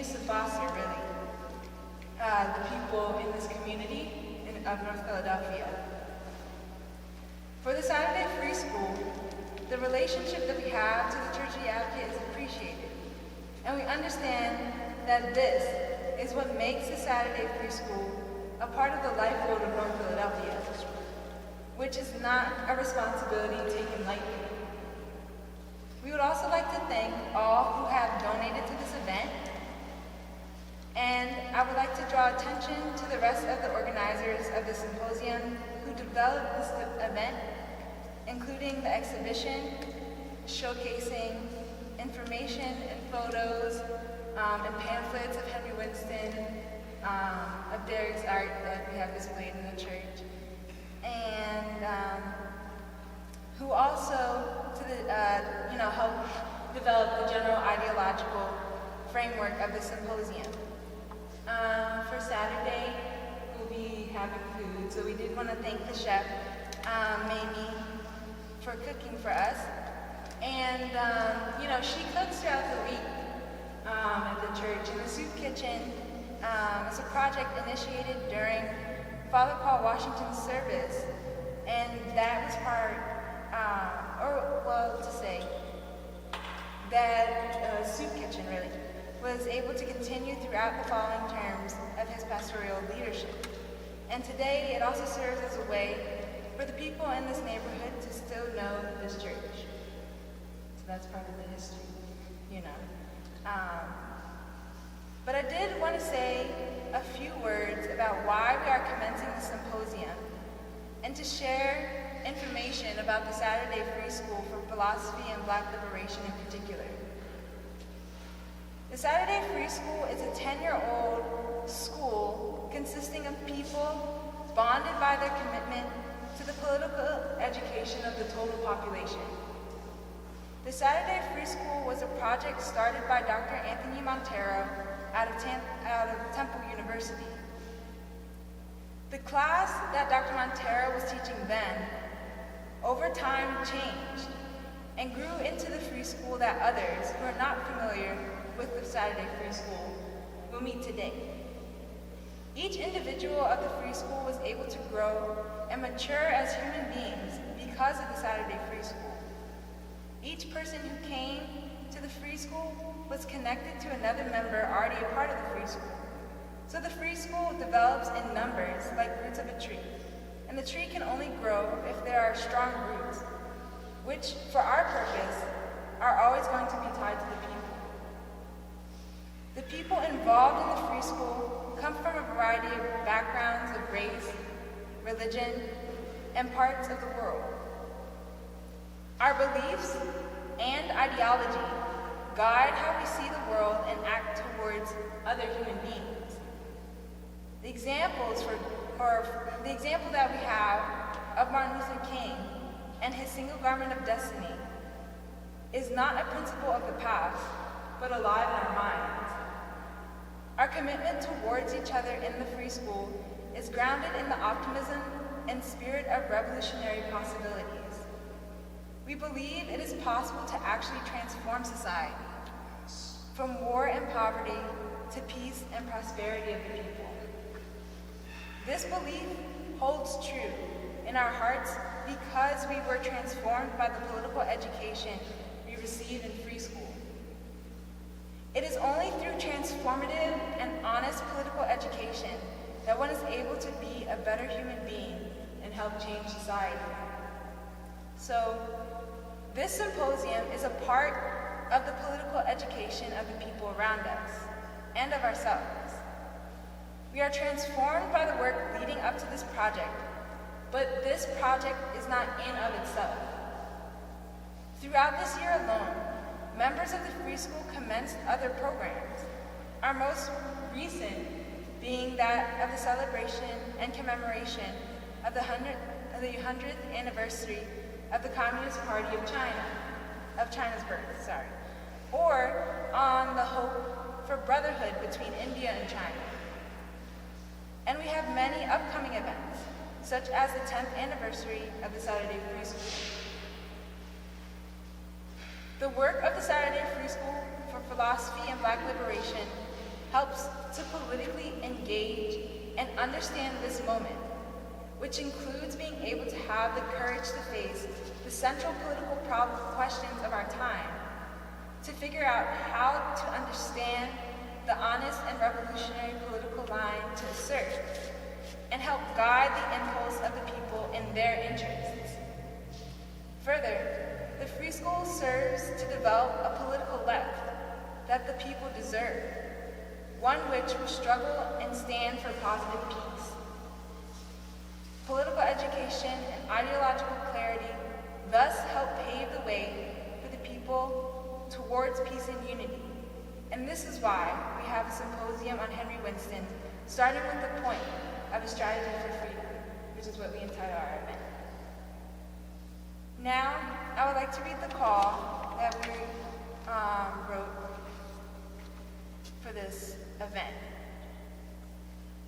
continues to foster, really, the people in this community of North Philadelphia. For the Saturday Free School, the relationship that we have to the Church of the Advocate is appreciated, and we understand that this is what makes the Saturday Free School a part of the lifeblood of North Philadelphia, which is not a responsibility taken lightly. We would also like to thank all who have donated to this event, and I would like to draw attention to the rest of the organizers of the symposium who developed this event, including the exhibition, showcasing information and photos and pamphlets of Henry Winston, of Derek's art that we have displayed in the church, and who also helped develop the general ideological framework of the symposium. For Saturday, we'll be having food, so we did want to thank the chef, Mamie, for cooking for us. And, she cooks throughout the week at the church. And the soup kitchen is a project initiated during Father Paul Washington's service. And that was that soup kitchen really was able to continue throughout the following terms of his pastoral leadership. And today it also serves as a way for the people in this neighborhood to still know this church. So that's part of the history, But I did want to say a few words about why we are commencing the symposium and to share information about the Saturday Free School for Philosophy and Black Liberation in particular. The Saturday Free School is a 10-year-old school consisting of people bonded by their commitment to the political education of the total population. The Saturday Free School was a project started by Dr. Anthony Monteiro out of Temple University. The class that Dr. Monteiro was teaching then, over time changed and grew into the free school that others who are not familiar with the Saturday Free School will meet today. Each individual of the free school was able to grow and mature as human beings because of the Saturday Free School. Each person who came to the free school was connected to another member already a part of the free school. So the free school develops in numbers like roots of a tree. And the tree can only grow if there are strong roots, which, for our purpose, are always going to be tied to the people. The people involved in the free school come from a variety of backgrounds of race, religion, and parts of the world. Our beliefs and ideology guide how we see the world and act towards other human beings. The example that we have of Martin Luther King and his single garment of destiny is not a principle of the past, but alive in our minds. Our commitment towards each other in the free school is grounded in the optimism and spirit of revolutionary possibilities. We believe it is possible to actually transform society from war and poverty to peace and prosperity of the people. This belief holds true in our hearts because we were transformed by the political education we received in free school. It is only through transformative and honest political education that one is able to be a better human being and help change society. So, this symposium is a part of the political education of the people around us and of ourselves. We are transformed by the work leading up to this project, but this project is not in of itself. Throughout this year alone, members of the Free School commenced other programs, our most recent being that of the celebration and commemoration of the 100th anniversary of the Communist Party of China's birth, or on the hope for brotherhood between India and China. And we have many upcoming events, such as the 10th anniversary of the Saturday Free School. The work of the Saturday Free School for Philosophy and Black Liberation helps to politically engage and understand this moment, which includes being able to have the courage to face the central political questions of our time, to figure out how to understand the honest and revolutionary political line to assert, and help guide the impulse of the people in their interests. Further, the free school serves to develop a political left that the people deserve, one which will struggle and stand for positive peace. Political education and ideological clarity thus help pave the way for the people towards peace and unity. And this is why we have a symposium on Henry Winston, starting with the point of a strategy for freedom, which is what we entitle our event. Now, I would like to read the call that we wrote for this event,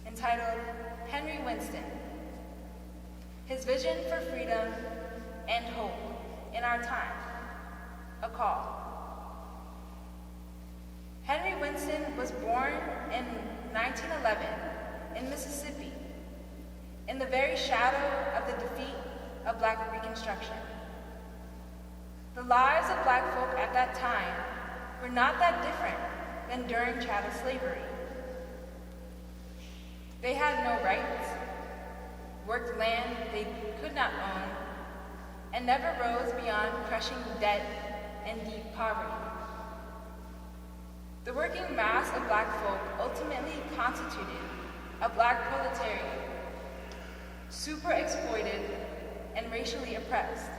entitled Henry Winston, His Vision for Freedom and Hope in Our Time, a Call. Henry Winston was born in 1911 in Mississippi, in the very shadow of the defeat of Black Reconstruction. The lives of Black folk at that time were not that different than during chattel slavery. They had no rights, worked land they could not own, and never rose beyond crushing debt and deep poverty. The working mass of Black folk ultimately constituted a Black proletariat, super exploited and racially oppressed.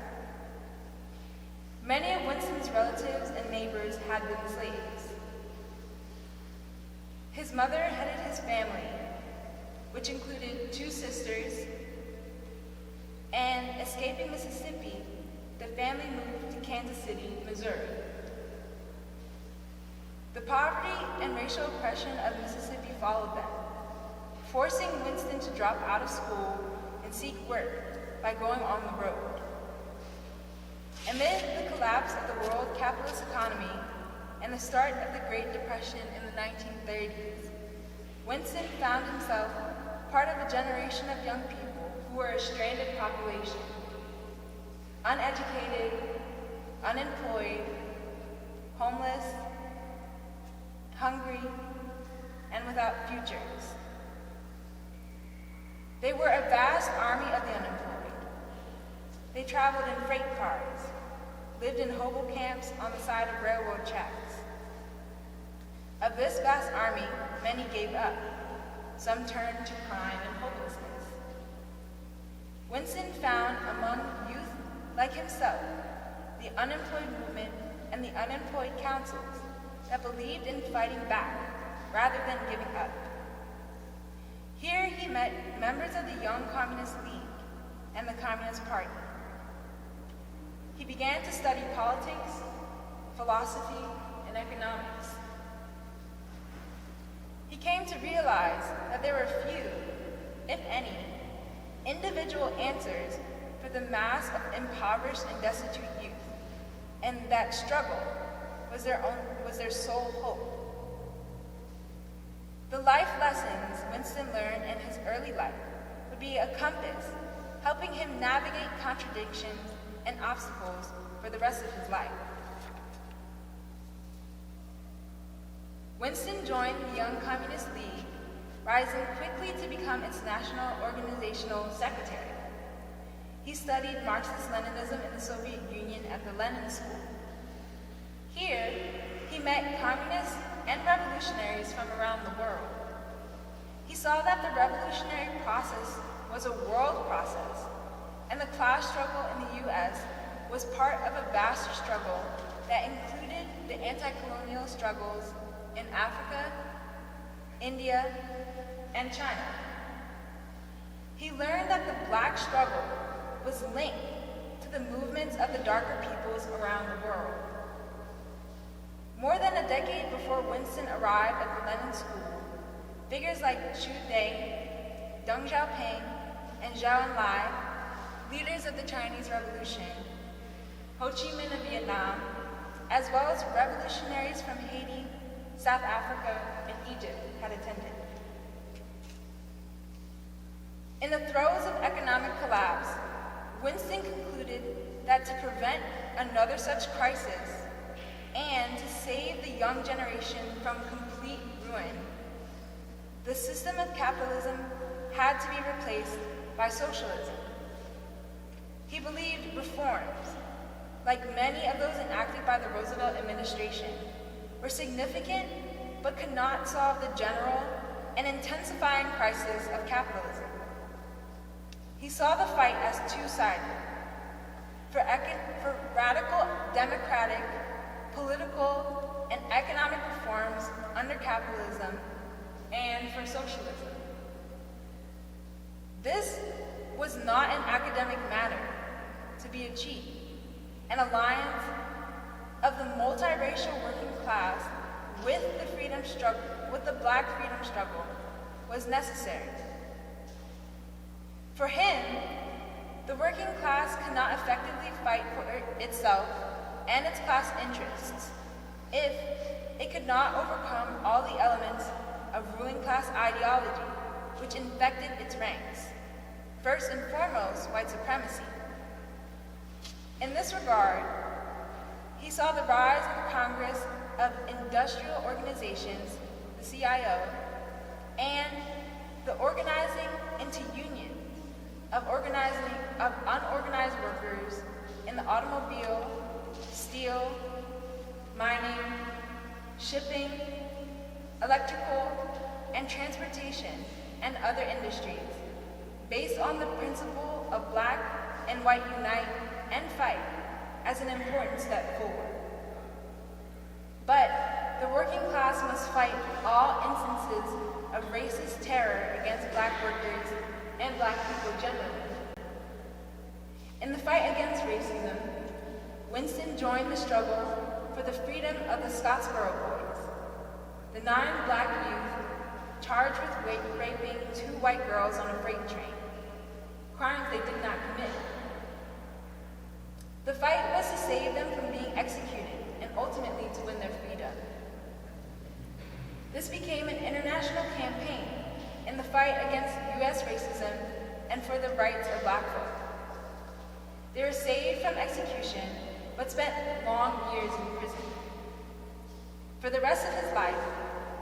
Many of Winston's relatives and neighbors had been slaves. His mother headed his family, which included 2 sisters, and escaping Mississippi, the family moved to Kansas City, Missouri. The poverty and racial oppression of Mississippi followed them, forcing Winston to drop out of school and seek work by going on the road. Amid the collapse of the world capitalist economy and the start of the Great Depression in the 1930s, Winston found himself part of a generation of young people who were a stranded population, uneducated, unemployed, homeless, hungry, and without futures. They were a vast army of the unemployed. They traveled in freight cars, lived in hobo camps on the side of railroad tracks. Of this vast army, many gave up. Some turned to crime and hopelessness. Winston found among youth like himself the unemployed movement and the unemployed councils that believed in fighting back rather than giving up. Here he met members of the Young Communist League and the Communist Party. He began to study politics, philosophy, and economics. He came to realize that there were few, if any, individual answers for the mass of impoverished and destitute youth, and that struggle was their sole hope. The life lessons Winston learned in his early life would be a compass, helping him navigate contradictions and obstacles for the rest of his life. Winston joined the Young Communist League, rising quickly to become its national organizational secretary. He studied Marxist-Leninism in the Soviet Union at the Lenin School. Here, he met communists and revolutionaries from around the world. He saw that the revolutionary process was a world process, and the class struggle in the U.S. was part of a vast struggle that included the anti-colonial struggles in Africa, India, and China. He learned that the Black struggle was linked to the movements of the darker peoples around the world. More than a decade before Winston arrived at the Lenin School, figures like Chu Deng, Deng Xiaoping, and Zhou Enlai, leaders of the Chinese Revolution, Ho Chi Minh of Vietnam, as well as revolutionaries from Haiti, South Africa, and Egypt had attended. In the throes of economic collapse, Winston concluded that to prevent another such crisis and to save the young generation from complete ruin, the system of capitalism had to be replaced by socialism. He believed reforms, like many of those enacted by the Roosevelt administration, were significant but could not solve the general and intensifying crisis of capitalism. He saw the fight as two-sided, for radical democratic, political, and economic reforms under capitalism and for socialism. This was not an academic matter to be achieved. An alliance of the multiracial working class with the Black freedom struggle was necessary. For him, the working class could not effectively fight for itself and its class interests if it could not overcome all the elements of ruling class ideology which infected its ranks, first and foremost white supremacy. In this regard, he saw the rise of the Congress of Industrial Organizations, the CIO, and the organizing into unions of unorganized workers in the automobile, steel, mining, shipping, electrical, and transportation, and other industries, based on the principle of Black and white unite and fight as an important step forward. But the working class must fight all instances of racist terror against Black workers and Black people generally. In the fight against racism, Winston joined the struggle for the freedom of the Scottsboro boys, the 9 Black youth charged with raping 2 white girls on a freight train, crimes they did not commit. The fight was to save them from being executed and ultimately to win their freedom. This became an international campaign in the fight against U.S. racism and for the rights of Black folk. They were saved from execution, but spent long years in prison. For the rest of his life,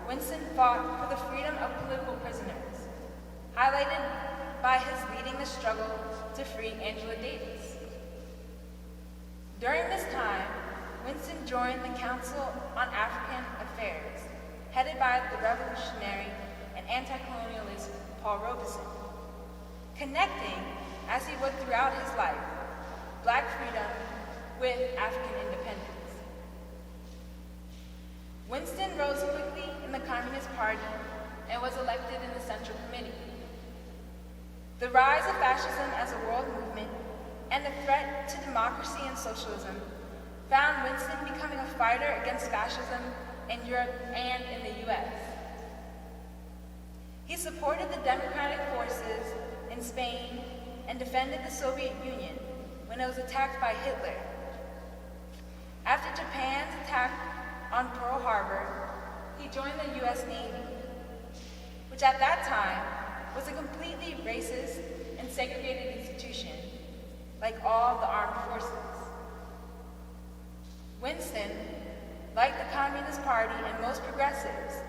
Winston fought for the freedom of political prisoners, highlighted by his leading the struggle to free Angela Davis. During this time, Winston joined the Council on African Affairs, headed by the revolutionary and anti-colonialist Paul Robeson, connecting, as he would throughout his life, Black freedom with African independence. Winston rose quickly in the Communist Party and was elected in the Central Committee. The rise of fascism as a world movement and the threat to democracy and socialism found Winston becoming a fighter against fascism in Europe and in the US. He supported the democratic forces in Spain and defended the Soviet Union when it was attacked by Hitler. After Japan's attack on Pearl Harbor, he joined the US Navy, which at that time was a completely racist and segregated institution, like all the armed forces. Winston, like the Communist Party and most progressives,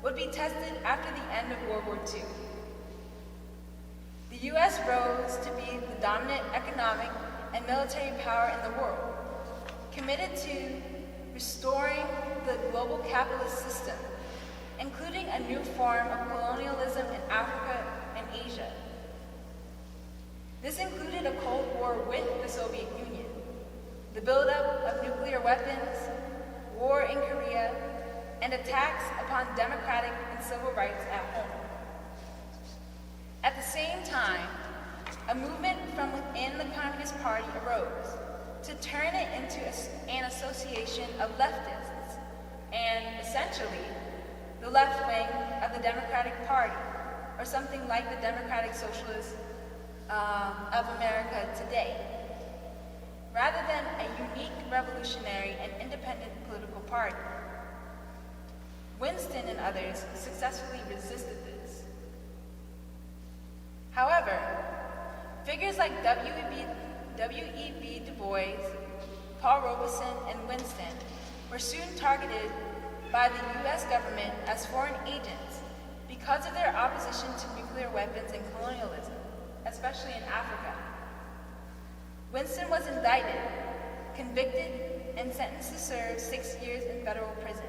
would be tested after the end of World War II. The US rose to be the dominant economic and military power in the world, committed to restoring the global capitalist system, including a new form of colonialism in Africa and Asia. This included a Cold War with the Soviet Union, the buildup of nuclear weapons, war in Korea, and attacks upon democratic and civil rights at home. At the same time, a movement from within the Communist Party arose to turn it into an association of leftists and, essentially, the left wing of the Democratic Party, or something like the Democratic Socialists of America today, rather than a unique revolutionary and independent political party. Winston and others successfully resisted this. However, figures like W.E.B. Du Bois, Paul Robeson, and Winston were soon targeted by the U.S. government as foreign agents because of their opposition to nuclear weapons and colonialism, especially in Africa. Winston was indicted, convicted, and sentenced to serve 6 years in federal prison.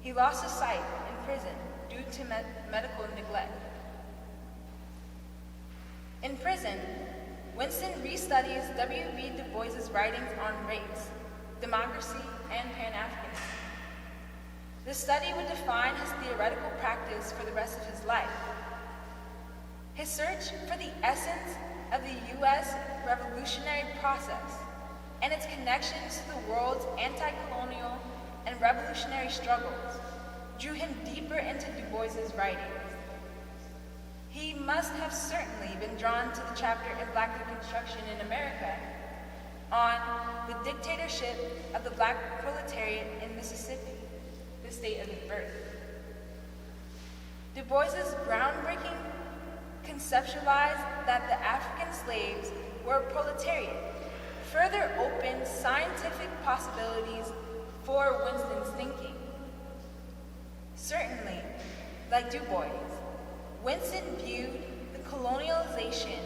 He lost his sight in prison due to medical neglect. In prison, Winston restudies W.B. Du Bois's writings on race, democracy, and Pan-Africanism. This study would define his theoretical practice for the rest of his life. His search for the essence of the U.S. revolutionary process and its connections to the world's anti-colonial and revolutionary struggles drew him deeper into Du Bois's writings. He must have certainly been drawn to the chapter in Black Reconstruction in America on the dictatorship of the Black proletariat in Mississippi, the state of his birth. Du Bois's groundbreaking conceptualized that the African slaves were a proletariat, further opened scientific possibilities for Winston's thinking. Certainly, like Du Bois, Winston viewed the colonialization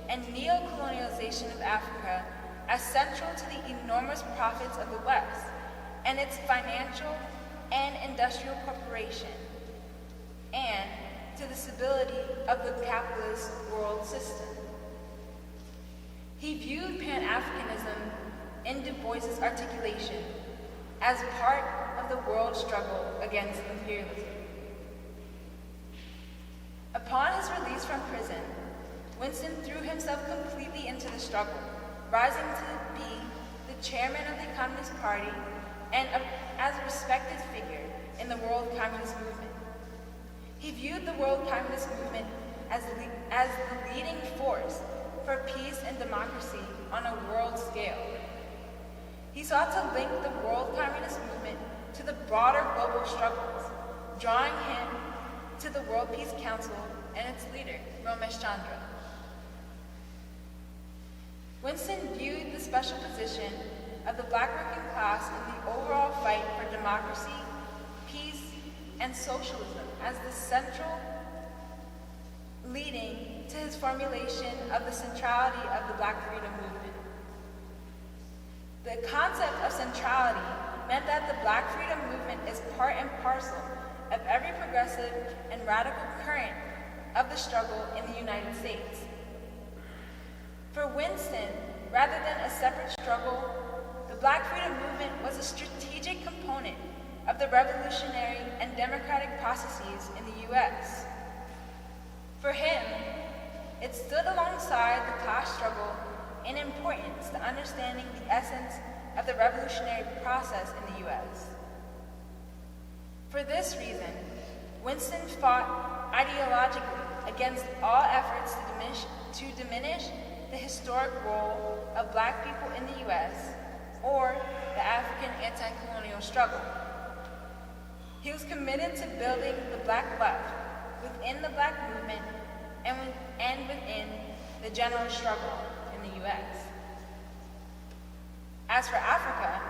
and neo-colonialization of Africa as central to the enormous profits of the West and its financial and industrial corporation, and to the stability of the capitalist world system. He viewed Pan-Africanism in Du Bois's articulation as part of the world struggle against imperialism. Upon his release from prison, Winston threw himself completely into the struggle, rising to be the chairman of the Communist Party and as a respected figure in the World Communist Movement. He viewed the World Communist Movement as the leading force for peace and democracy on a world scale. He sought to link the World Communist Movement to the broader global struggles, drawing him to the World Peace Council and its leader, Ramesh Chandra. Winston viewed the special position of the Black working class in the overall fight for democracy, peace, and socialism as the central, leading to his formulation of the centrality of the Black freedom movement. The concept of centrality meant that the Black freedom movement is part and parcel of every progressive and radical current of the struggle in the United States. For Winston, rather than a separate struggle, the Black freedom movement was a strategic component of the revolutionary and democratic processes in the U.S. For him, it stood alongside the class struggle in importance to understanding the essence of the revolutionary process in the U.S. For this reason, Winston fought ideologically against all efforts to diminish the historic role of Black people in the U.S. or the African anti-colonial struggle. He was committed to building the Black left within the Black movement and within the general struggle in the U.S. As for Africa,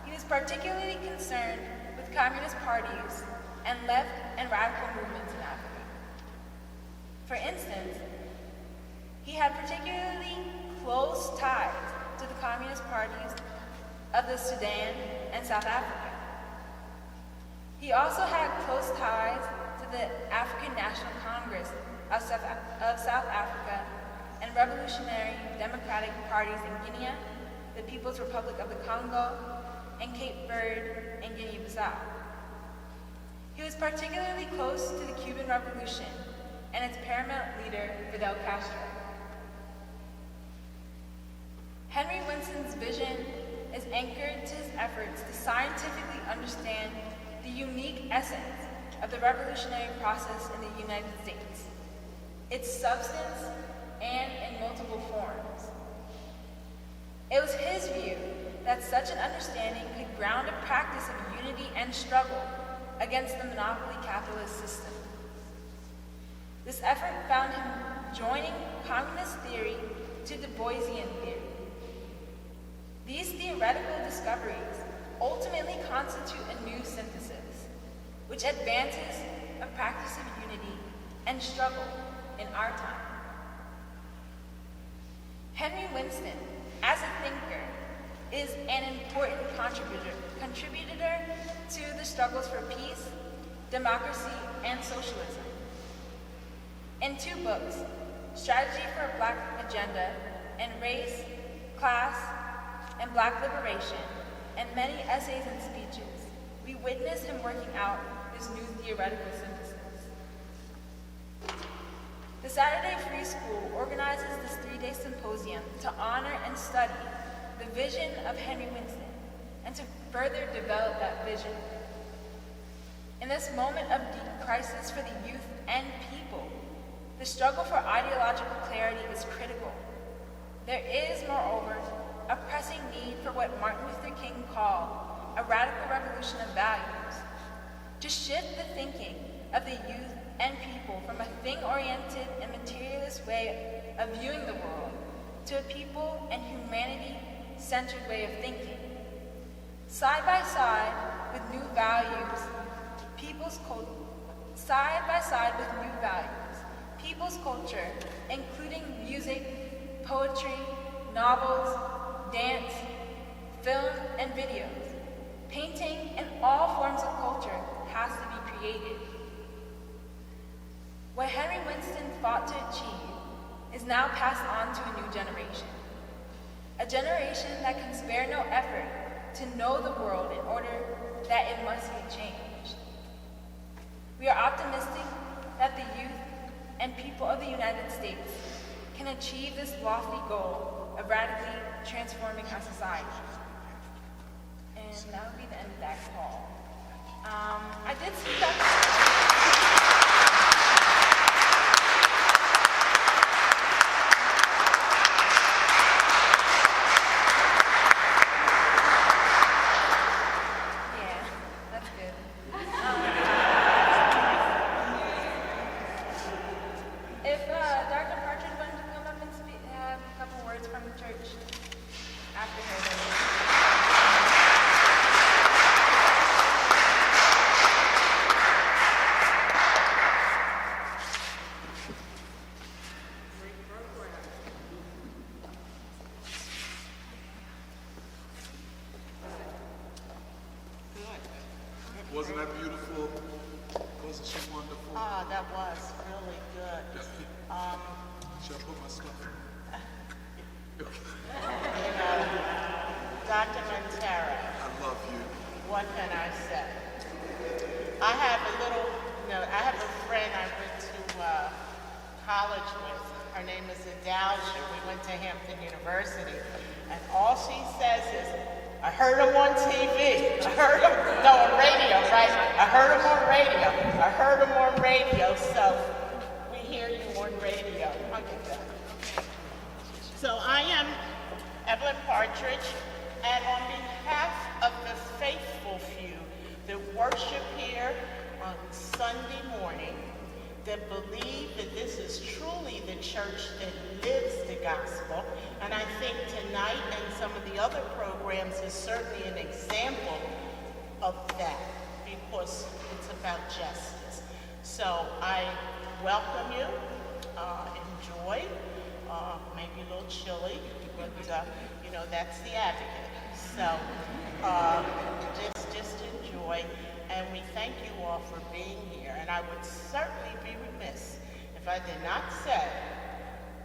he was particularly concerned with communist parties and left and radical movements in Africa. For instance, he had particularly close ties to the communist parties of the Sudan and South Africa. He also had close ties to the African National Congress of South Africa and revolutionary democratic parties in Guinea, the People's Republic of the Congo, and Cape Verde and Guinea-Bissau. He was particularly close to the Cuban Revolution and its paramount leader, Fidel Castro. Henry Winston's vision is anchored to his efforts to scientifically understand the unique essence of the revolutionary process in the United States, its substance, and in multiple forms. It was his view that such an understanding could ground a practice of unity and struggle against the monopoly capitalist system. This effort found him joining communist theory to Du Boisian theory. These theoretical discoveries ultimately constitute a new synthesis, which advances a practice of unity and struggle in our time. Henry Winston, as a thinker, is an important contributor to the struggles for peace, democracy, and socialism. In 2 books, Strategy for a Black Agenda and Race, Class, and Black Liberation, and many essays and speeches, we witness him working out this new theoretical synthesis. The Saturday Free School organizes this 3-day symposium to honor and study the vision of Henry Winston and to further develop that vision. In this moment of deep crisis for the youth and people, the struggle for ideological clarity is critical. There is, moreover, a pressing need for what Martin Luther King called a radical revolution of values, to shift the thinking of the youth and people from a thing-oriented and materialist way of viewing the world to a people and humanity-centered way of thinking. Side by side with new values, people's culture, including music, poetry, novels, dance, film, and videos, painting, and all forms of culture has to be created. What Henry Winston fought to achieve is now passed on to a new generation. A generation that can spare no effort to know the world in order that it must be changed. We are optimistic that the youth and people of the United States can achieve this lofty goal of radically transforming our society. And that would be the end of that call. I did see that. Wasn't that beautiful? Wasn't she wonderful? Ah, that was really good. Should I put my stuff in? You know, Dr. Monteiro, I love you. what can I say? I have a friend I went to college with. Her name is Adalja. We went to Hampton University. And all she says is, I heard him on TV. On radio, right? I heard him on radio. I heard him on radio, so we hear you on radio. I'll get that. So I am Evelyn Partridge, and on behalf of the faithful few that worship here on Sunday morning, that believe that this is truly the church that lives the gospel. And I think tonight and some of the other programs is certainly an example of that, because it's about justice. So I welcome you, enjoy, maybe a little chilly, but that's the advocate. So just enjoy. And we thank you all for being here. And I would certainly be remiss if I did not say,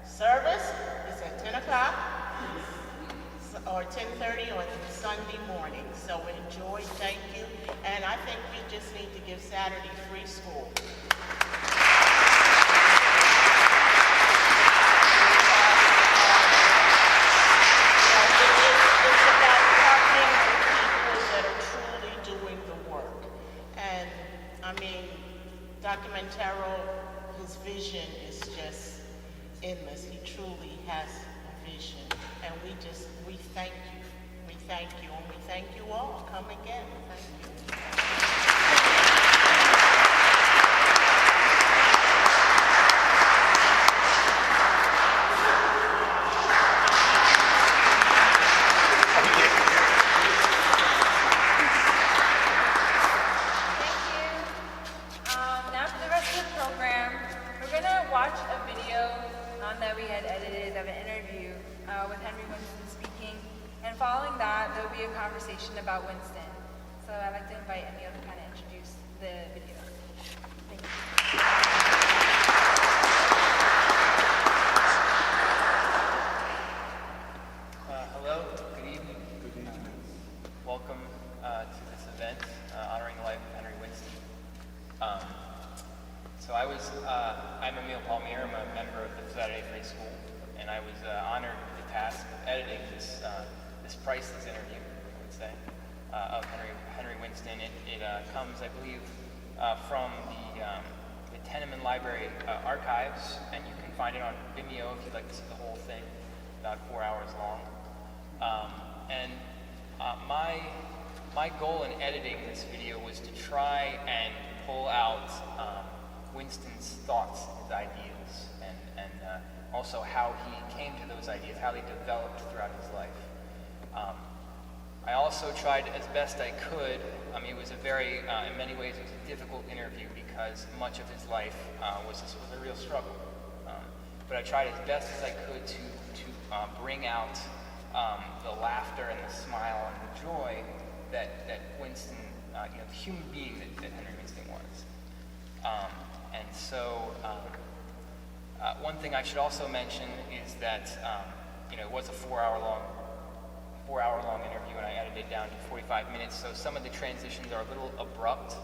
service is at 10 o'clock or 10:30 on Sunday morning. So enjoy, thank you. And I think we just need to give Saturday free school. It's about partnering with people that are truly doing the work. And I mean, Dr. Monteiro, his vision is just endless. He truly has a vision. And we thank you. We thank you, and we thank you all. Come again. Thank you. Henry Winston speaking, and following that, there will be a conversation about Winston. So I'd like to invite Emil to kind of introduce the video. Thank you. Hello, good evening. Good evening. Welcome to this event honoring the life of Henry Winston. I'm Emil Palmier. I'm a member of the Saturday Free School, and I was honored with the task of editing this priceless interview, I would say, of Henry Winston. It comes, I believe, from the Tenement Library archives, and you can find it on Vimeo if you'd like to see the whole thing, about 4 hours long. My goal in editing this video was to try and pull out Winston's thoughts, his ideas, and also how he came to those ideas, how they developed throughout his life. I also tried as best I could. I mean, it was a very, in many ways, it was a difficult interview because much of his life was a real struggle. But I tried as best as I could to bring out the laughter and the smile and the joy that Winston, the human being that Henry Winston was. And so, one thing I should also mention is that, it was a 4 hour long interview, and I edited it down to 45 minutes, so some of the transitions are a little abrupt,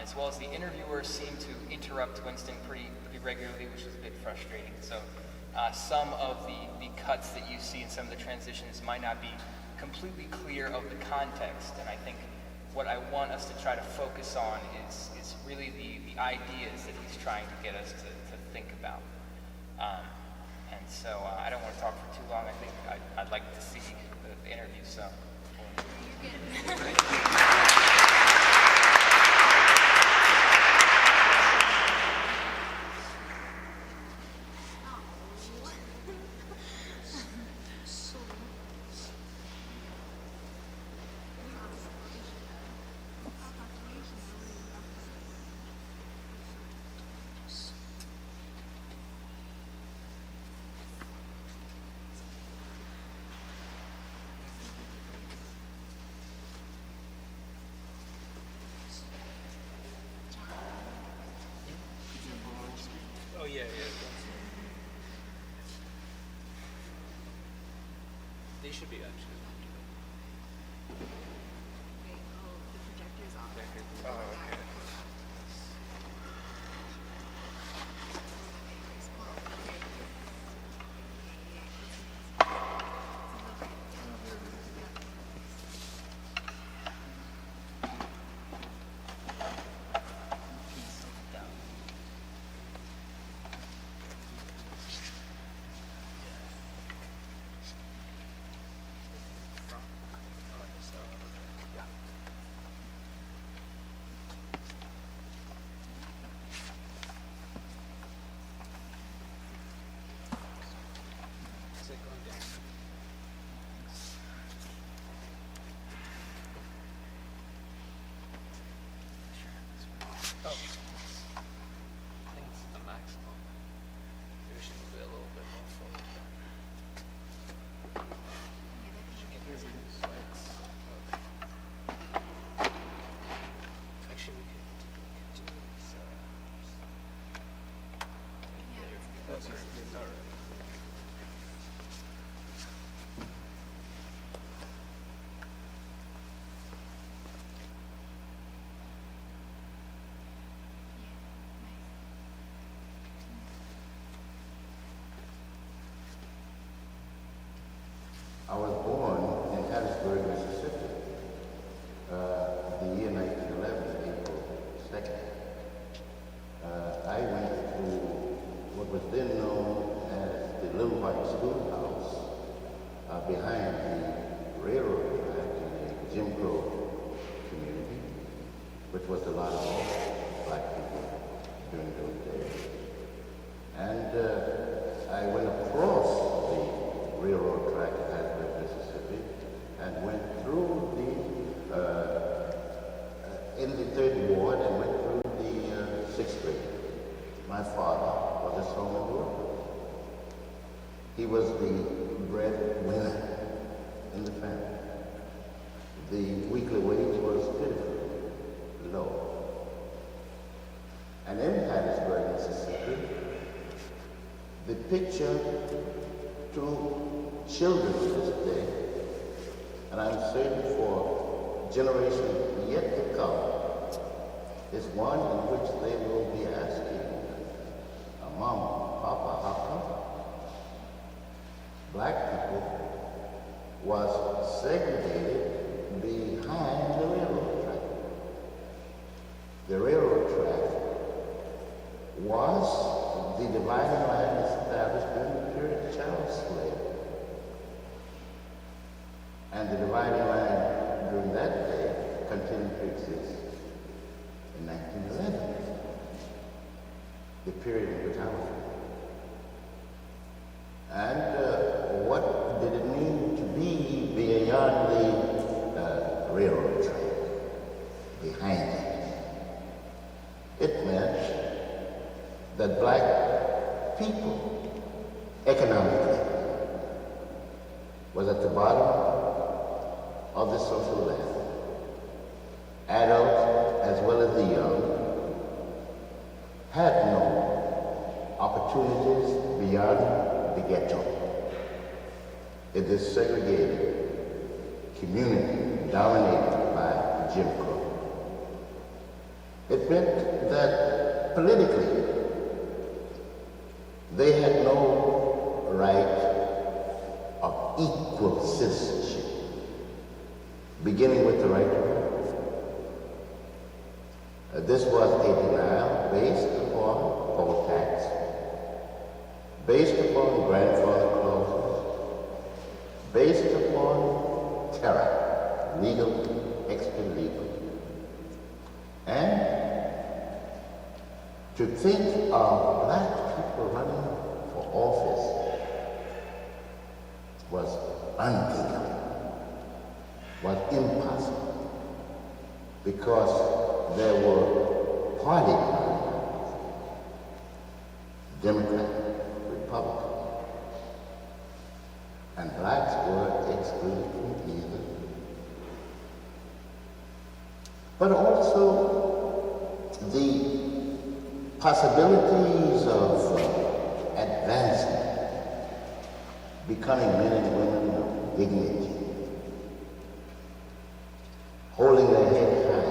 as well as the interviewer seemed to interrupt Winston pretty regularly, which was a bit frustrating. So some of the cuts that you see in some of the transitions might not be completely clear of the context, and I think what I want us to try to focus on is really the ideas that he's trying to get us to think about. And so I don't want to talk for too long. I think I'd like to see the interview, so. Oh, yeah. They should be actually. The projector's on. Oh, okay. Oh. I think it's the maximum. Maybe we should move it a little bit more forward. Actually, we could do this. That's all right. I was born in Harrisburg, Mississippi, the year 1911, April 2nd. I went to what was then known as the Little White Schoolhouse behind the railroad track in the Jim Crow community, which was a lot of black people during those days. And I went across the railroad track in Harrisburg, Mississippi, and went through in the 3rd Ward and went through the 6th grade. My father was a sawmill worker. He was the breadwinner picture to children this day, and I'm certain for generations yet to come, is one in which they will be asking, Mama, Papa, how come black people was segregated behind the railroad track? The railroad track was the dividing line established during the period of child slavery. And the dividing line during that day continued to exist in 1911, the period in which I was born. And what did it mean to be beyond the railroad track, behind it? It meant that black people, economically, was at the bottom of the social ladder. Adults, as well as the young, had no opportunities beyond the ghetto. In this segregated community dominated by Jim Crow. It meant that politically, they had no right of equal citizenship, beginning with the right to vote. This was a denial based upon poll tax, based upon grandfather clauses, based upon terror, legal, extra-legal. And to think of black people running for office was unthinkable, was impossible, because there were party lines, Democrat, Republican, and blacks were excluded from either. But also the possibilities of advancement, becoming men and women of dignity, holding their head high,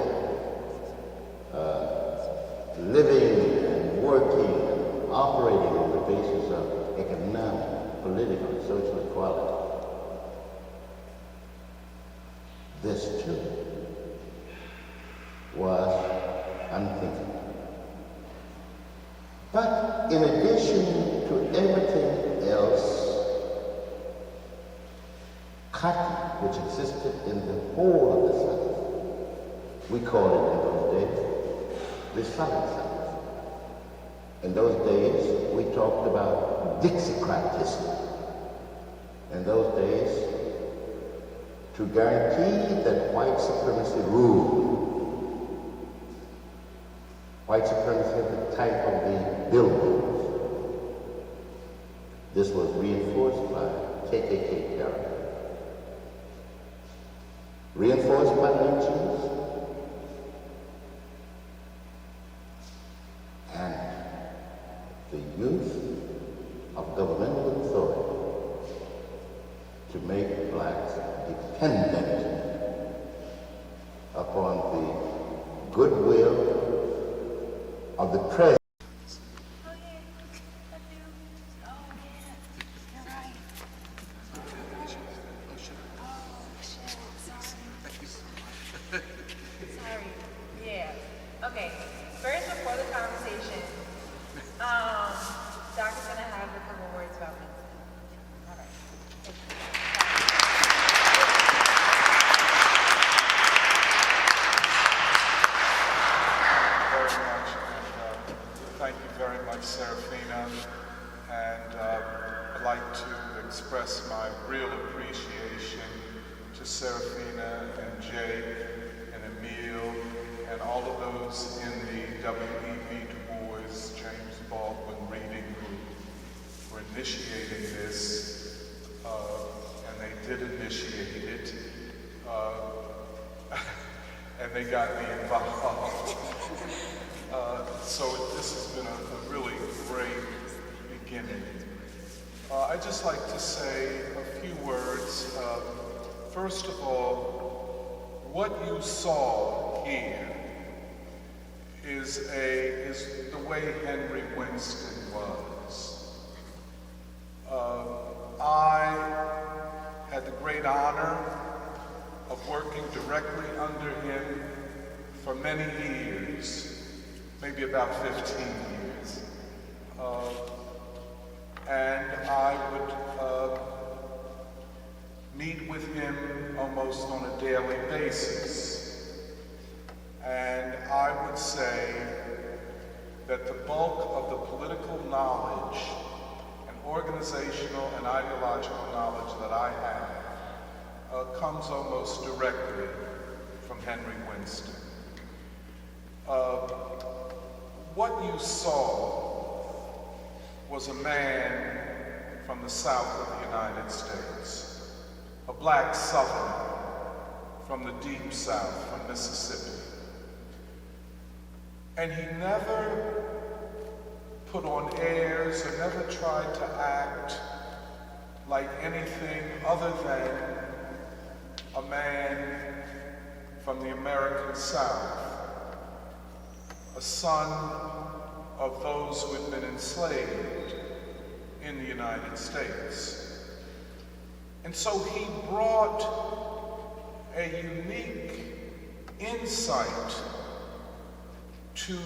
living and working and operating on the basis of economic, political, and social equality. This too was unthinkable. But in addition to everything else, cotton, which existed in the whole of the South, we called it in those days the Southern South. In those days, we talked about Dixiecratism. In those days, to guarantee that white supremacy ruled, white supremacy of the type of the billboards. This was reinforced by KKK terror, reinforced by lynchings, and the use of governmental authority to make blacks dependent upon the goodwill of the president. Oh yeah, I do. Oh yeah, you're right. Oh shit, sorry. Sorry. Yeah. Okay. First, before the conversation, Doc's gonna have a couple words about me. All right. Thank you. Very much, and thank you very much, Serafina. And I'd like to express my real appreciation to Serafina and Jay and Emile and all of those in the W.E.B. Du Bois James Baldwin Reading Group for initiating this, and they did initiate it, and they got me involved. So this has been a really great beginning. I'd just like to say a few words. First of all, what you saw here is the way Henry Winston was. I had the great honor of working directly under him for many years, maybe about 15 years. And I would meet with him almost on a daily basis. And I would say that the bulk of the political knowledge and organizational and ideological knowledge that I have comes almost directly from Henry Winston. What you saw was a man from the south of the United States, a black southerner from the deep south, from Mississippi. And he never put on airs or never tried to act like anything other than a man from the American South, a son of those who had been enslaved in the United States. And so he brought a unique insight to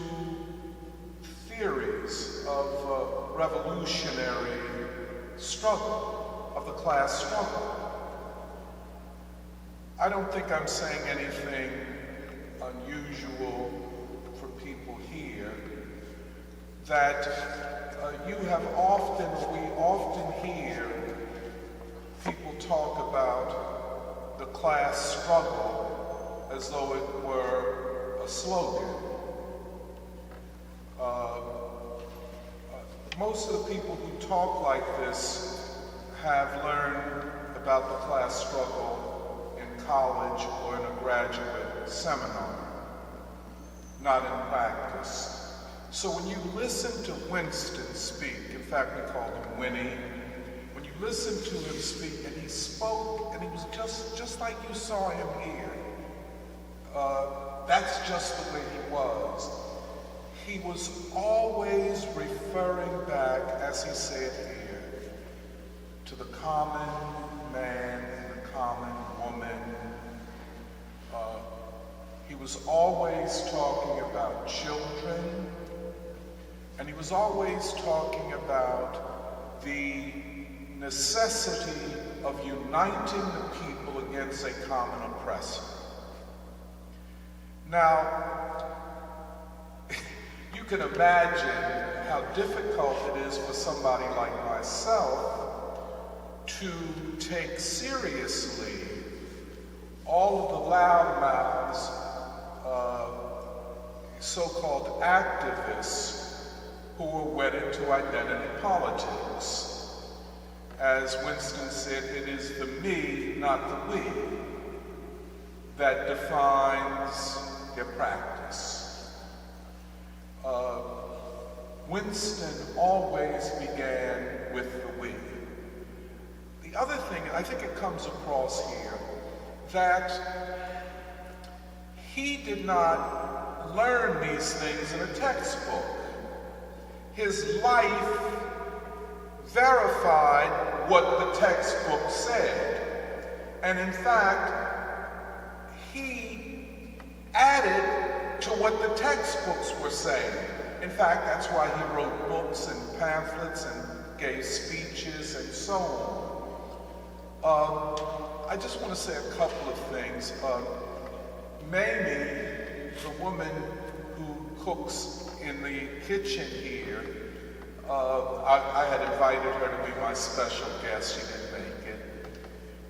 theories of revolutionary struggle, of the class struggle. I don't think I'm saying anything unusual for people here, that you have often, or we often hear people talk about the class struggle as though it were a slogan. Most of the people who talk like this have learned about the class struggle in college or in a graduate seminar, not in practice. So when you listen to Winston speak, in fact we called him Winnie, when you listen to him speak, and he spoke, and he was just like you saw him here, that's just the way he was. He was always referring back, as he said here, to the common man and the common woman. He was always talking about children, and he was always talking about the necessity of uniting the people against a common oppressor. Now, you can imagine how difficult it is for somebody like myself to take seriously all of the loudmouths, so-called activists who were wedded to identity politics. As Winston said, it is the me, not the we, that defines their practice. Winston always began with the we. The other thing, I think it comes across here, that he did not learn these things in a textbook. His life verified what the textbook said. And in fact, he added to what the textbooks were saying. In fact, that's why he wrote books and pamphlets and gave speeches and so on. I just want to say a couple of things. Mamie, the woman who cooks in the kitchen here, I had invited her to be my special guest. She didn't make it.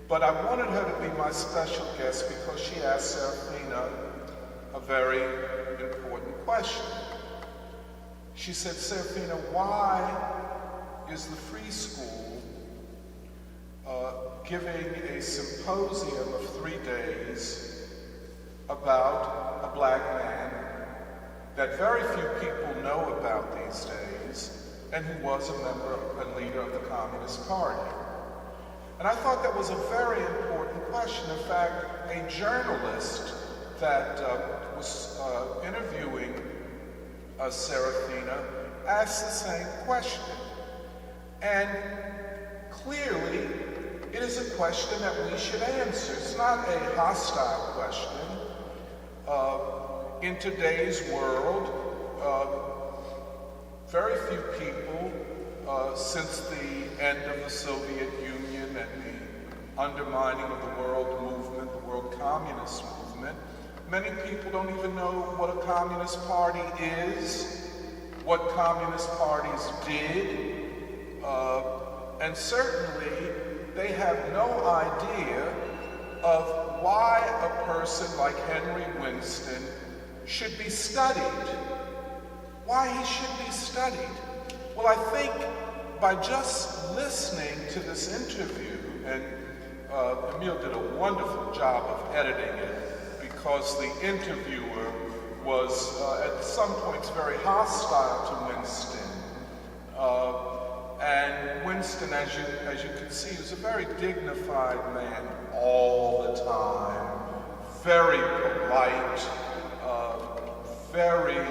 But I wanted her to be my special guest because she asked Serafina a very important question. She said, Serafina, why is the free school giving a symposium of 3 days about a black man that very few people know about these days, and who was a member and leader of the Communist Party. And I thought that was a very important question. In fact, a journalist that was interviewing Serafina asked the same question. And clearly, it is a question that we should answer. It's not a hostile question. In today's world, very few people, since the end of the Soviet Union and the undermining of the world movement, the world communist movement, many people don't even know what a communist party is, what communist parties did, and certainly they have no idea of why a person like Henry Winston should be studied, why he should be studied. Well, I think by just listening to this interview, and Emile did a wonderful job of editing it, because the interviewer was at some points very hostile to Winston. And Winston, as you can see, was a very dignified man all the time, very polite, very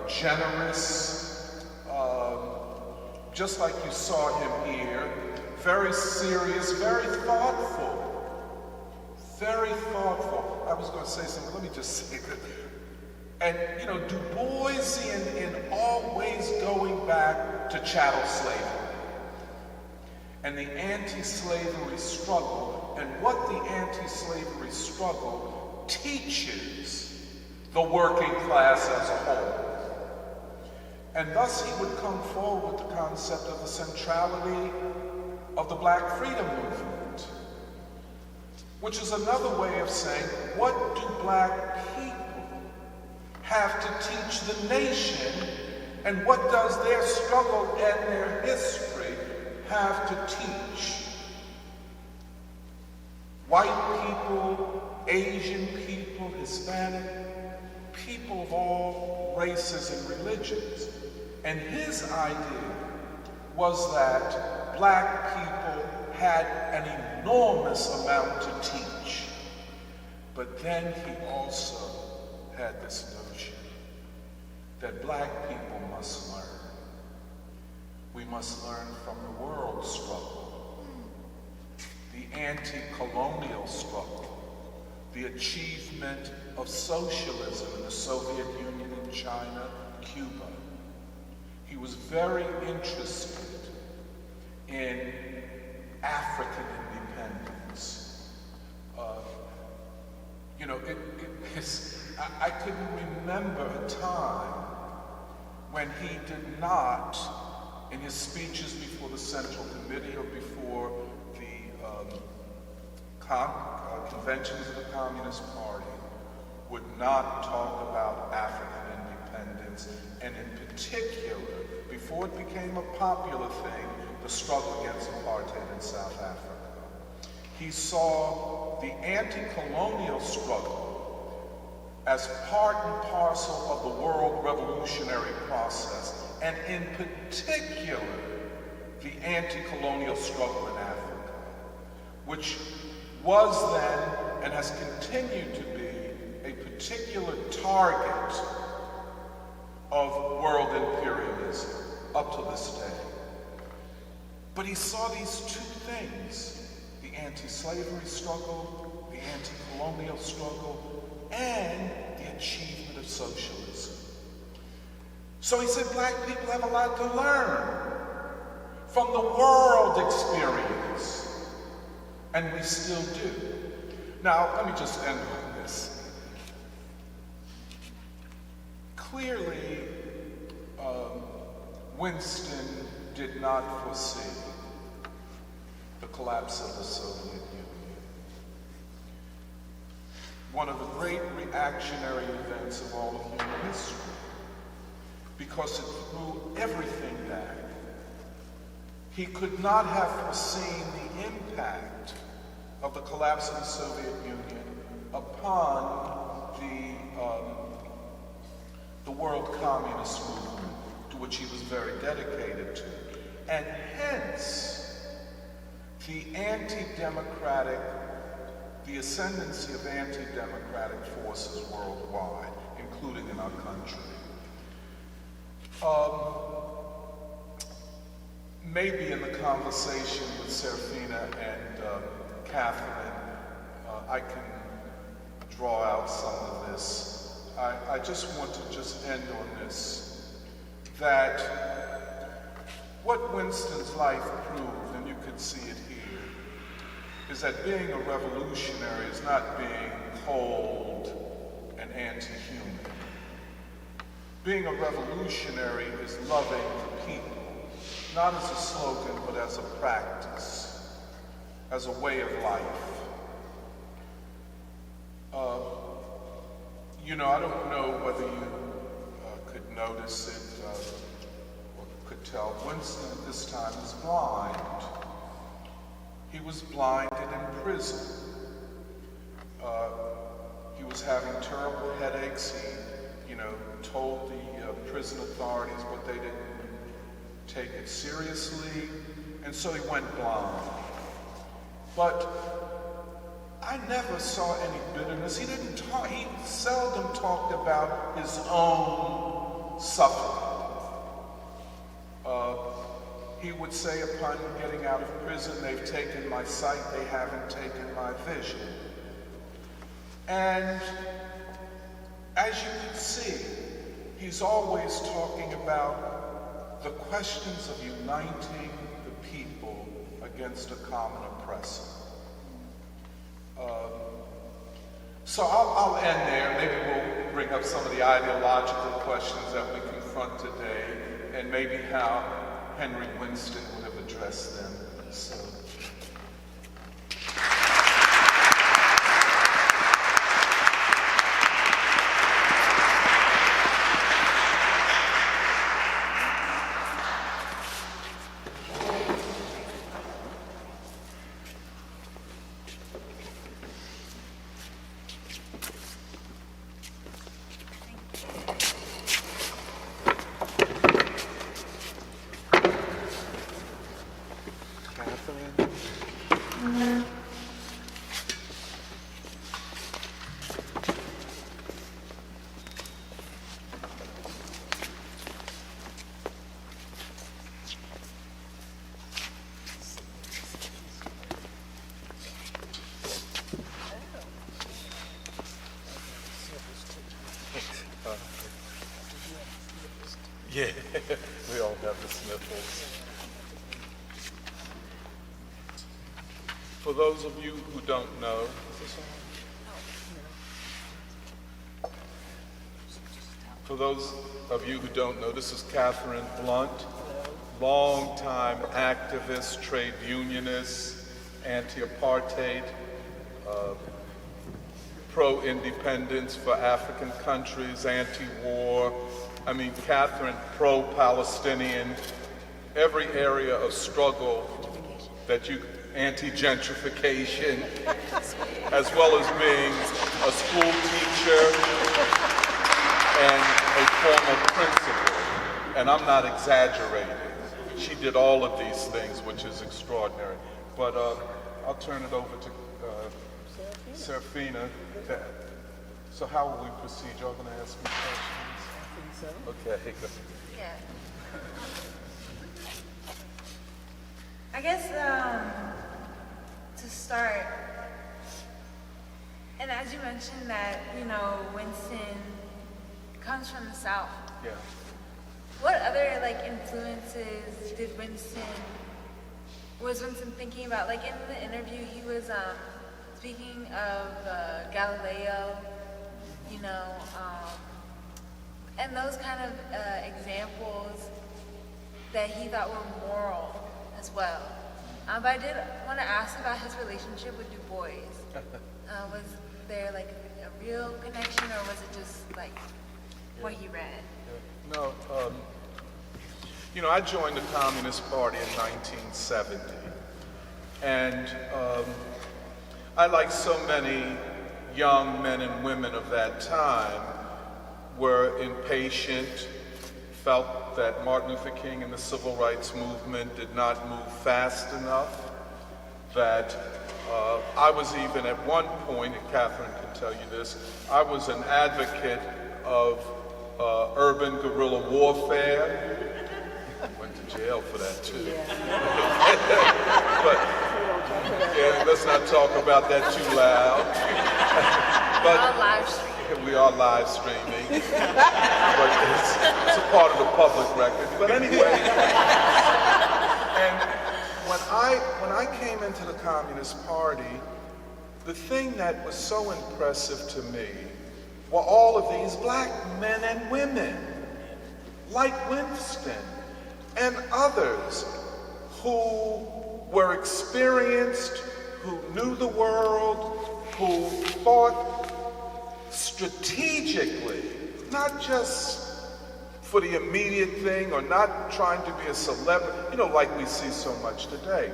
generous, just like you saw him here, very serious, very thoughtful, very thoughtful. I was going to say something, let me just say that. And, you know, Du Boisian in always going back to chattel slavery and the anti-slavery struggle, and what the anti-slavery struggle teaches the working class as a whole. And thus he would come forward with the concept of the centrality of the Black freedom movement, which is another way of saying, what do Black people have to teach the nation, and what does their struggle and their history have to teach white people, Asian people, Hispanic, people of all races and religions? And his idea was that Black people had an enormous amount to teach. But then he also had this notion that Black people must learn. We must learn from the world struggle, the anti-colonial struggle, the achievement of socialism in the Soviet Union and China, Cuba. He was very interested in African independence. You know, I couldn't remember a time when he did not, in his speeches before the Central Committee or before the conventions of the Communist Party, would not talk about African independence, and in particular, before it became a popular thing, the struggle against apartheid in South Africa. He saw the anti-colonial struggle as part and parcel of the world revolutionary process, and in particular, the anti-colonial struggle in Africa, which was then and has continued to be a particular target of world imperialism up to this day. But he saw these two things, the anti-slavery struggle, the anti-colonial struggle, and the achievement of socialism. So he said, Black people have a lot to learn from the world experience, and we still do. Now, let me just end on this. Clearly, Winston did not foresee the collapse of the Soviet Union. One of the great reactionary events of all of human history, because it threw everything back. He could not have foreseen the impact of the collapse of the Soviet Union upon the world communist movement. Du which he was very dedicated to. And hence, the ascendancy of anti-democratic forces worldwide, including in our country. Maybe in the conversation with Serafina and Catherine, I can draw out some of this. I just want to end on this, that what Winston's life proved, and you can see it here, is that being a revolutionary is not being cold and anti-human. Being a revolutionary is loving the people, not as a slogan, but as a practice, as a way of life. I don't know whether you could notice it or could tell. Winston at this time is blind. He was blinded in prison. He was having terrible headaches. He, told the prison authorities, but they didn't take it seriously, and so he went blind. But I never saw any bitterness. He seldom talked about his own suffering. He would say upon getting out of prison, they've taken my sight, they haven't taken my vision. And as you can see, he's always talking about the questions of uniting the people against a common oppressor. So I'll end there. Maybe we'll bring up some of the ideological questions that we confront today, and maybe how Henry Winston would have addressed them. So. Yeah, we all have the sniffles. For those of you who don't know, this is Catherine Blunt, longtime activist, trade unionist, anti-apartheid, pro-independence for African countries, anti-war. Catherine, pro-Palestinian, every area of struggle anti-gentrification, as well as being a school teacher and a former principal. And I'm not exaggerating. She did all of these things, which is extraordinary. But I'll turn it over to Serafina. So how will we proceed? Y'all gonna ask me questions? Okay. Yeah. I guess to start, and as you mentioned that, Winston comes from the South. Yeah. What other influences was Winston thinking about? In the interview, he was speaking of Galileo, and those kind of examples that he thought were moral as well. But I did want to ask about his relationship with Du Bois. Was there a real connection, or was it just what he read? No, I joined the Communist Party in 1970, and I, like so many young men and women of that time, were impatient, felt that Martin Luther King and the civil rights movement did not move fast enough, that I was even at one point, and Catherine can tell you this, I was an advocate of urban guerrilla warfare. Went to jail for that too. But yeah, let's not talk about that too loud. But we are live streaming. But it's a part of the public record. But anyway, and when I came into the Communist Party, the thing that was so impressive to me were all of these black men and women, like Winston and others, who were experienced, who knew the world, who fought strategically, not just for the immediate thing or not trying to be a celebrity, like we see so much today.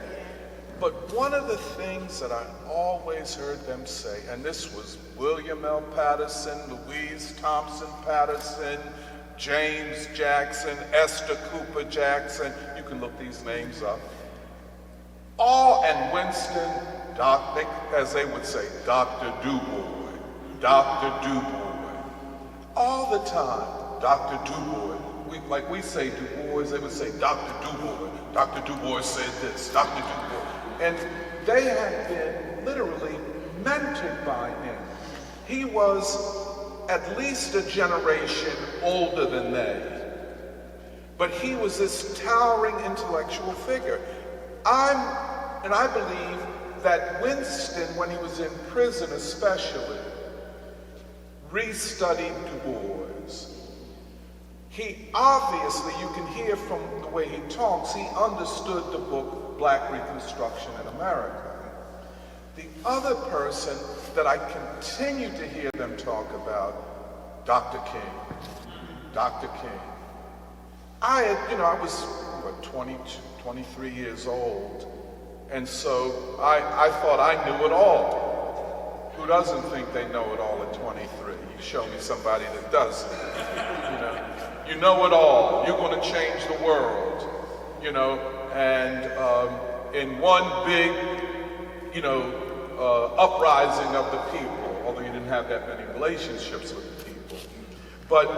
But one of the things that I always heard them say, and this was William L. Patterson, Louise Thompson Patterson, James Jackson, Esther Cooper Jackson, you can look these names up, and Winston, as they would say, Dr. DuBois, Dr. DuBois, all the time, Dr. DuBois. Like we say Du Bois, they would say Dr. DuBois. Dr. DuBois said this, Dr. DuBois. And they had been literally mentored by him. He was at least a generation older than they. But he was this towering intellectual figure. I believe that Winston, when he was in prison especially, restudied Du Bois. He obviously, you can hear from the way he talks, he understood the book Black Reconstruction in America. The other person that I continue to hear them talk about, Dr. King. Dr. King. I was 22, 23 years old, and so I thought I knew it all. Who doesn't think they know it all at 23? You show me somebody that doesn't. You know it all. You're going to change the world. And in one big, uprising of the people, although you didn't have that many relationships with the people. But,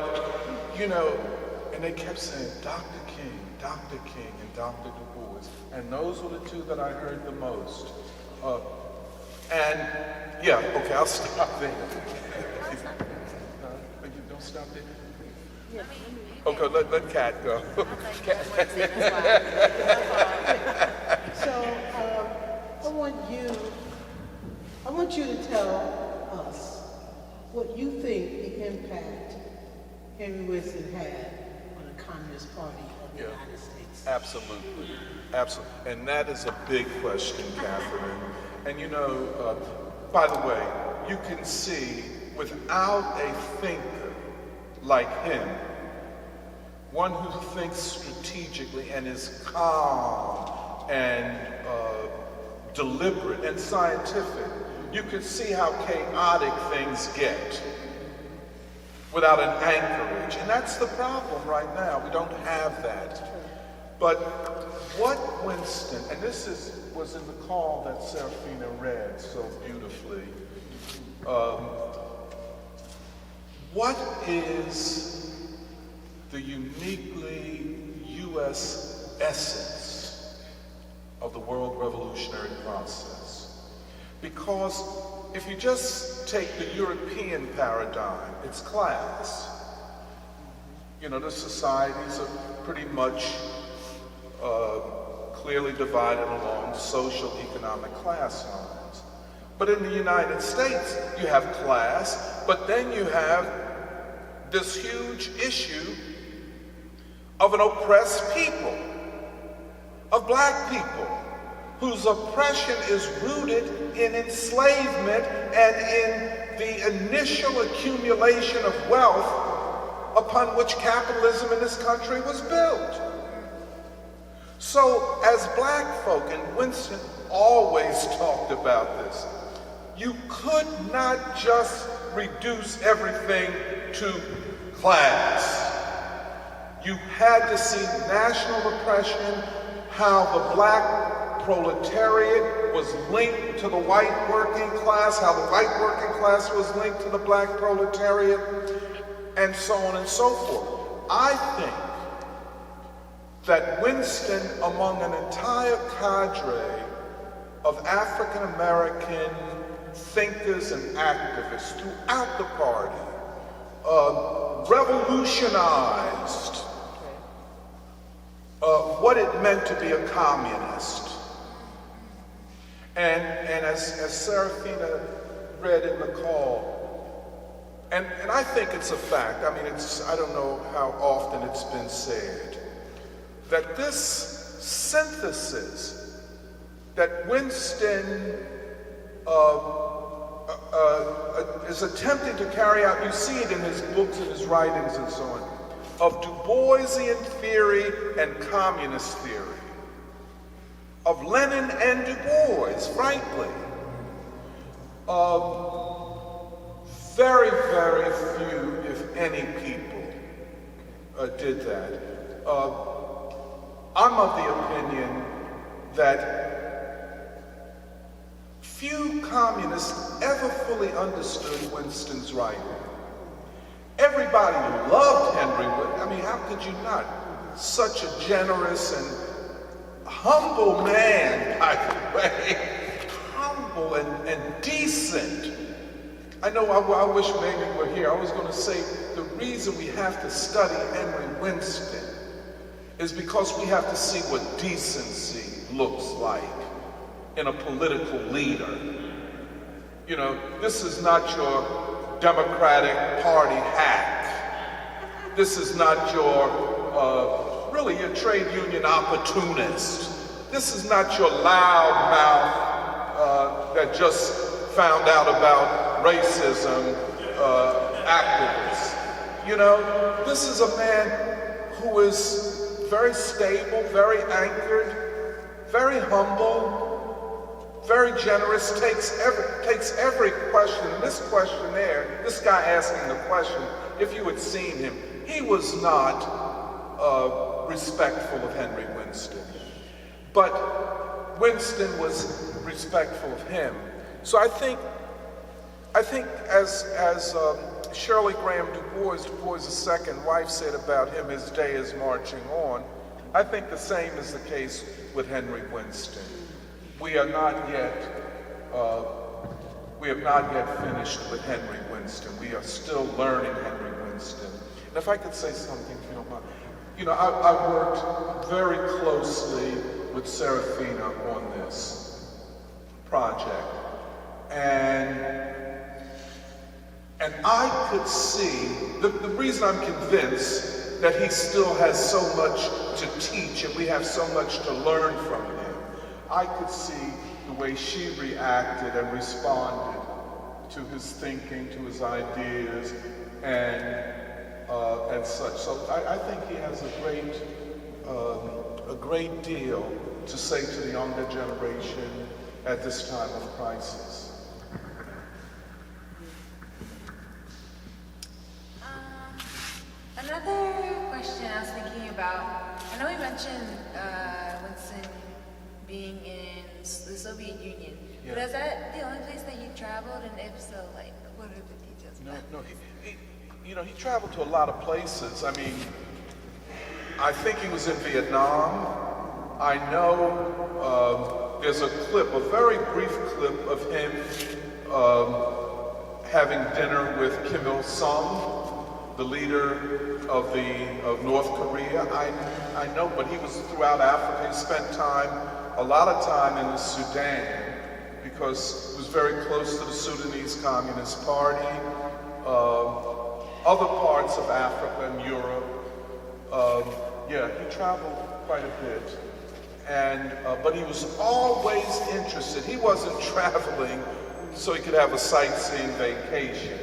and they kept saying, Dr. King, and Dr. Du Bois. And those were the two that I heard the most. Okay, I'll stop there. Don't stop there. Okay, let Kat go. So I want you to tell us what you think the impact Henry Winston had on the Communist Party of the United States. Absolutely. And that is a big question, Catherine. And by the way, you can see without a thinker like him, one who thinks strategically and is calm and deliberate and scientific, you can see how chaotic things get without an anchorage. And that's the problem right now. We don't have that. But what Winston, and this was in the call that Serafina read so beautifully, what is the uniquely U.S. essence of the world revolutionary process? Because if you just take the European paradigm, it's class. The societies are pretty much clearly divided along social economic class lines. But in the United States, you have class, but then you have this huge issue of an oppressed people, of black people, whose oppression is rooted in enslavement and in the initial accumulation of wealth upon which capitalism in this country was built. So as black folk, and Winston always talked about this, you could not just reduce everything to class. You had to see national repression, how the black proletariat was linked to the white working class, how the white working class was linked to the black proletariat, and so on and so forth. I think that Winston, among an entire cadre of African American thinkers and activists throughout the party, revolutionized what it meant to be a communist. And as Serafina read in the call, and I think it's a fact, I mean, I don't know how often it's been said, that this synthesis that Winston is attempting to carry out, you see it in his books and his writings and so on, of Du Boisian theory and communist theory, of Lenin and Du Bois, frankly. Very, very few, if any, people did that. I'm of the opinion that few communists ever fully understood Winston's writing. Everybody loved Henry Winston. I mean, how could you not? Such a generous and humble man, by the way. Humble and decent. I know I wish maybe were here. I was going to say the reason we have to study Henry Winston is because we have to see what decency looks like in a political leader. You know, this is not your Democratic Party hack. This is not your, really your trade union opportunist. This is not your loudmouth that just found out about racism activist. You know, this is a man who is very stable, very anchored, very humble, very generous, takes every question. And this questionnaire, this guy asking the question, if you had seen him, he was not respectful of Henry Winston. But Winston was respectful of him. So I think as Shirley Graham Du Bois' second wife said about him, his day is marching on, I think the same is the case with Henry Winston. We have not yet finished with Henry Winston. We are still learning Henry Winston. And if I could say something, if you don't mind. You know, I worked very closely with Serafina on this project. And I could see, the reason I'm convinced that he still has so much to teach and we have so much to learn from him, I could see the way she reacted and responded to his thinking, to his ideas, and such. So I think he has a great deal to say to the younger generation at this time of crisis. Another question I was thinking about, I know we mentioned Winston being in the Soviet Union, but is that the only place that he traveled, and if so, like, what are the details? No, he traveled to a lot of places. I mean, I think he was in Vietnam. I know there's a clip, a very brief clip of him having dinner with Kim Il-sung, the leader of North Korea. I know, but he was throughout Africa. He spent a lot of time in the Sudan because he was very close to the Sudanese Communist Party, other parts of Africa and Europe. He traveled quite a bit. And but he was always interested. He wasn't traveling so he could have a sightseeing vacation.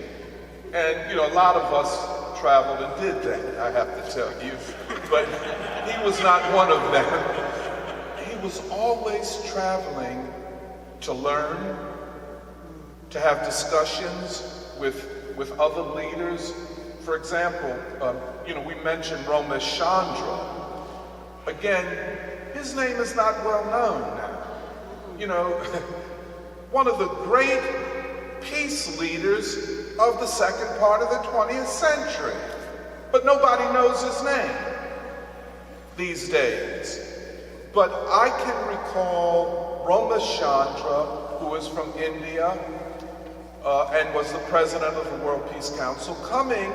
And, you know, a lot of us traveled and did that, I have to tell you. But he was not one of them. He was always traveling to learn, to have discussions with other leaders for example, we mentioned Romesh Chandra. Again, his name is not well known now. One of the great peace leaders of the second part of the 20th century. But nobody knows his name these days. But I can recall Romesh Chandra, who is from India and was the president of the World Peace Council, coming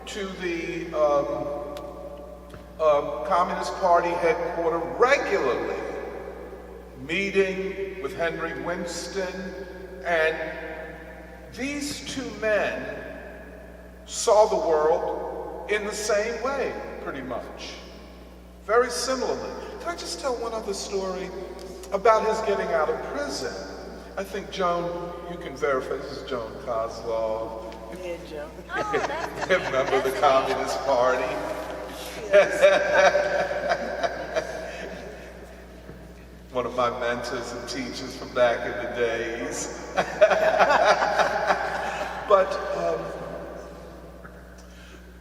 to the Communist Party headquarters regularly, meeting with Henry Winston, and these two men saw the world in the same way, pretty much. Very similarly. Can I just tell one other story about his getting out of prison? I think Joan, you can verify, this is Joan Kozlov. Yeah, Joe. Oh, Member of the Communist Party. One of my mentors and teachers from back in the days. But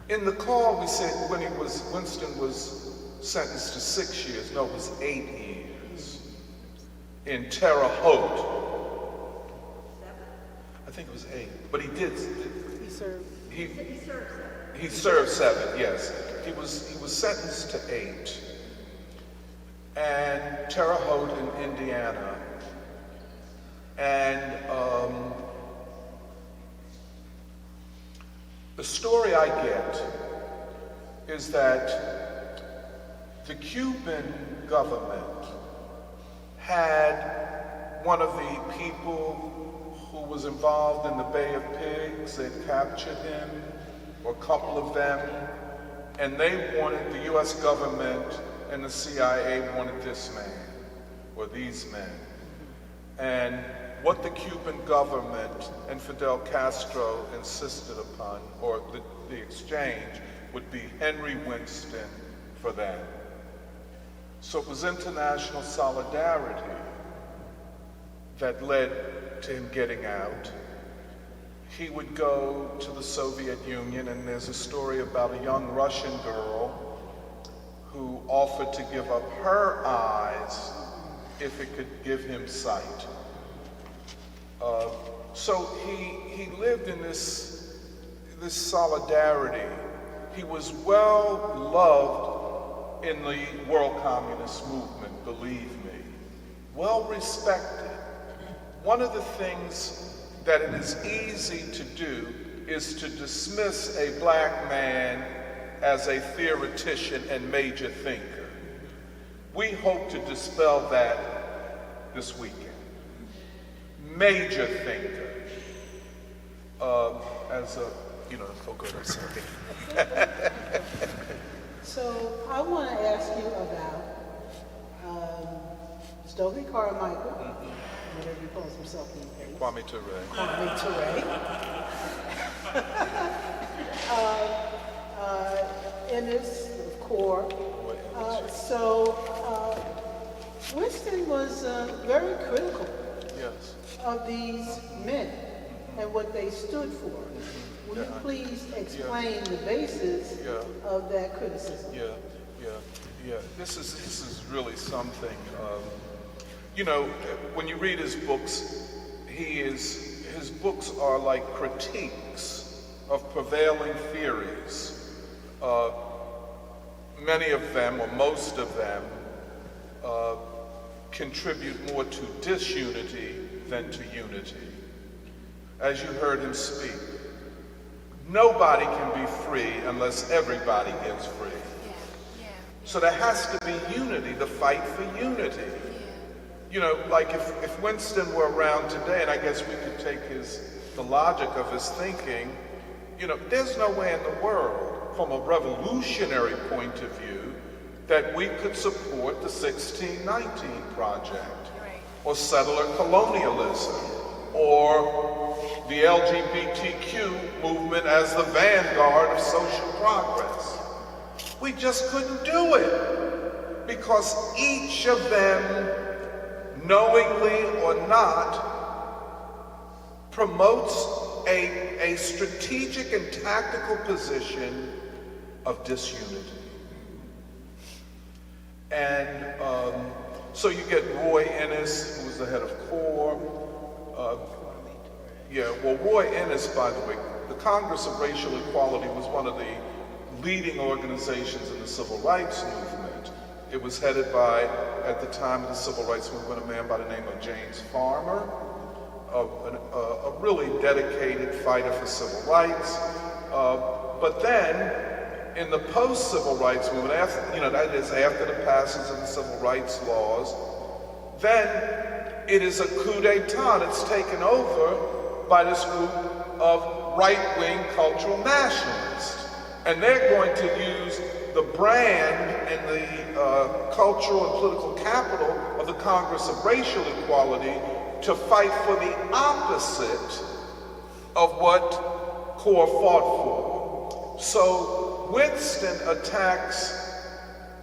in the call, we said when Winston was sentenced to 6 years, no, it was 8 years, in Terre Haute. I think it was 8, but he did. He served. He served 7, yes. He was sentenced to 8. And Terre Haute in Indiana. And the story I get is that the Cuban government had one of the people who was involved in the Bay of Pigs. They'd captured him, or a couple of them, and they wanted, the US government and the CIA wanted this man, or these men. And what the Cuban government and Fidel Castro insisted upon, or the exchange, would be Henry Winston for them. So it was international solidarity that led to him getting out. He would go to the Soviet Union, and there's a story about a young Russian girl who offered to give up her eyes if it could give him sight. So he lived in this solidarity. He was well loved in the world communist movement, believe me. Well respected. One of the things that it is easy to do is to dismiss a black man as a theoretician and major thinker. We hope to dispel that this weekend. Major thinker. Oh, go ahead, sorry. So I want to ask you about Stokely Carmichael, whatever he calls himself these days. Kwame Ture. Kwame Ture. Ennis, of core. Winston was very critical Yes. of these men and what they stood for. Will you please explain the basis of that criticism? Yeah. This is really something. When you read his books, his books are like critiques of prevailing theories. Many of them, or most of them, contribute more to disunity than to unity. As you heard him speak, nobody can be free unless everybody is free. So there has to be unity, the fight for unity. Like if Winston were around today, and I guess we could take the logic of his thinking, there's no way in the world, from a revolutionary point of view, that we could support the 1619 Project, or settler colonialism, or the LGBTQ movement as the vanguard of social progress. We just couldn't do it, because each of them, knowingly or not, promotes a strategic and tactical position of disunity. And so you get Roy Ennis, who was the head of CORE. Roy Ennis, by the way, the Congress of Racial Equality was one of the leading organizations in the civil rights movement. It was headed by, at the time of the civil rights movement, a man by the name of James Farmer, a really dedicated fighter for civil rights. But then, in the post-civil rights movement, that is after the passage of the civil rights laws, then it is a coup d'etat. It's taken over by this group of right-wing cultural nationalists. And they're going to use the brand and the cultural and political capital of the Congress of Racial Equality to fight for the opposite of what CORE fought for. So Winston attacks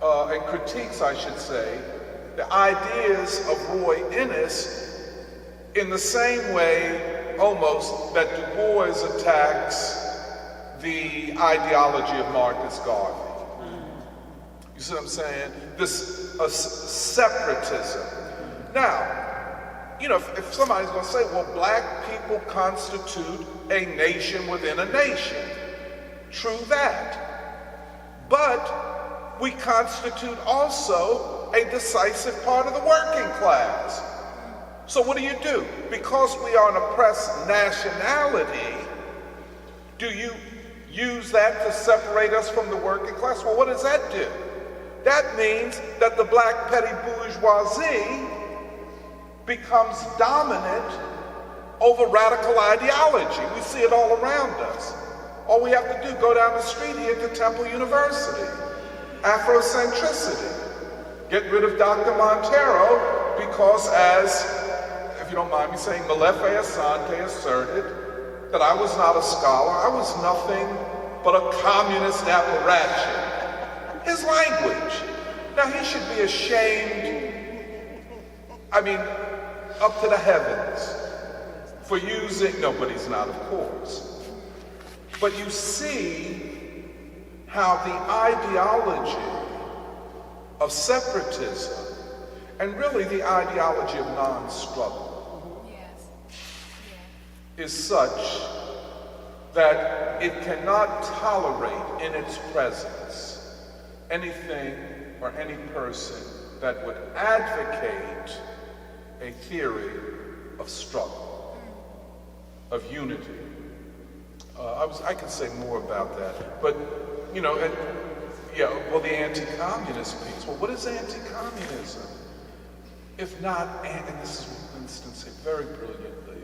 and critiques, I should say, the ideas of Roy Ennis in the same way almost that Du Bois attacks the ideology of Marcus Garvey. You see what I'm saying? This separatism. Now, if somebody's going to say, well, black people constitute a nation within a nation. True that. But we constitute also a decisive part of the working class. So what do? Because we are an oppressed nationality, do you use that to separate us from the working class? Well, what does that do? That means that the black petty bourgeoisie becomes dominant over radical ideology. We see it all around us. All we have to do, go down the street here to Temple University. Afrocentricity. Get rid of Dr. Monteiro because, as, if you don't mind me saying, Malefe Asante asserted that I was not a scholar, I was nothing but a communist apparatchik. His language. Now he should be ashamed, up to the heavens for using, no, but he's not, of course. But you see how the ideology of separatism and really the ideology of non-struggle is such that it cannot tolerate in its presence anything or any person that would advocate a theory of struggle, of unity. I could say more about that, but the anti-communist piece. Well, what is anti-communism? If not, and this is what Winston said very brilliantly,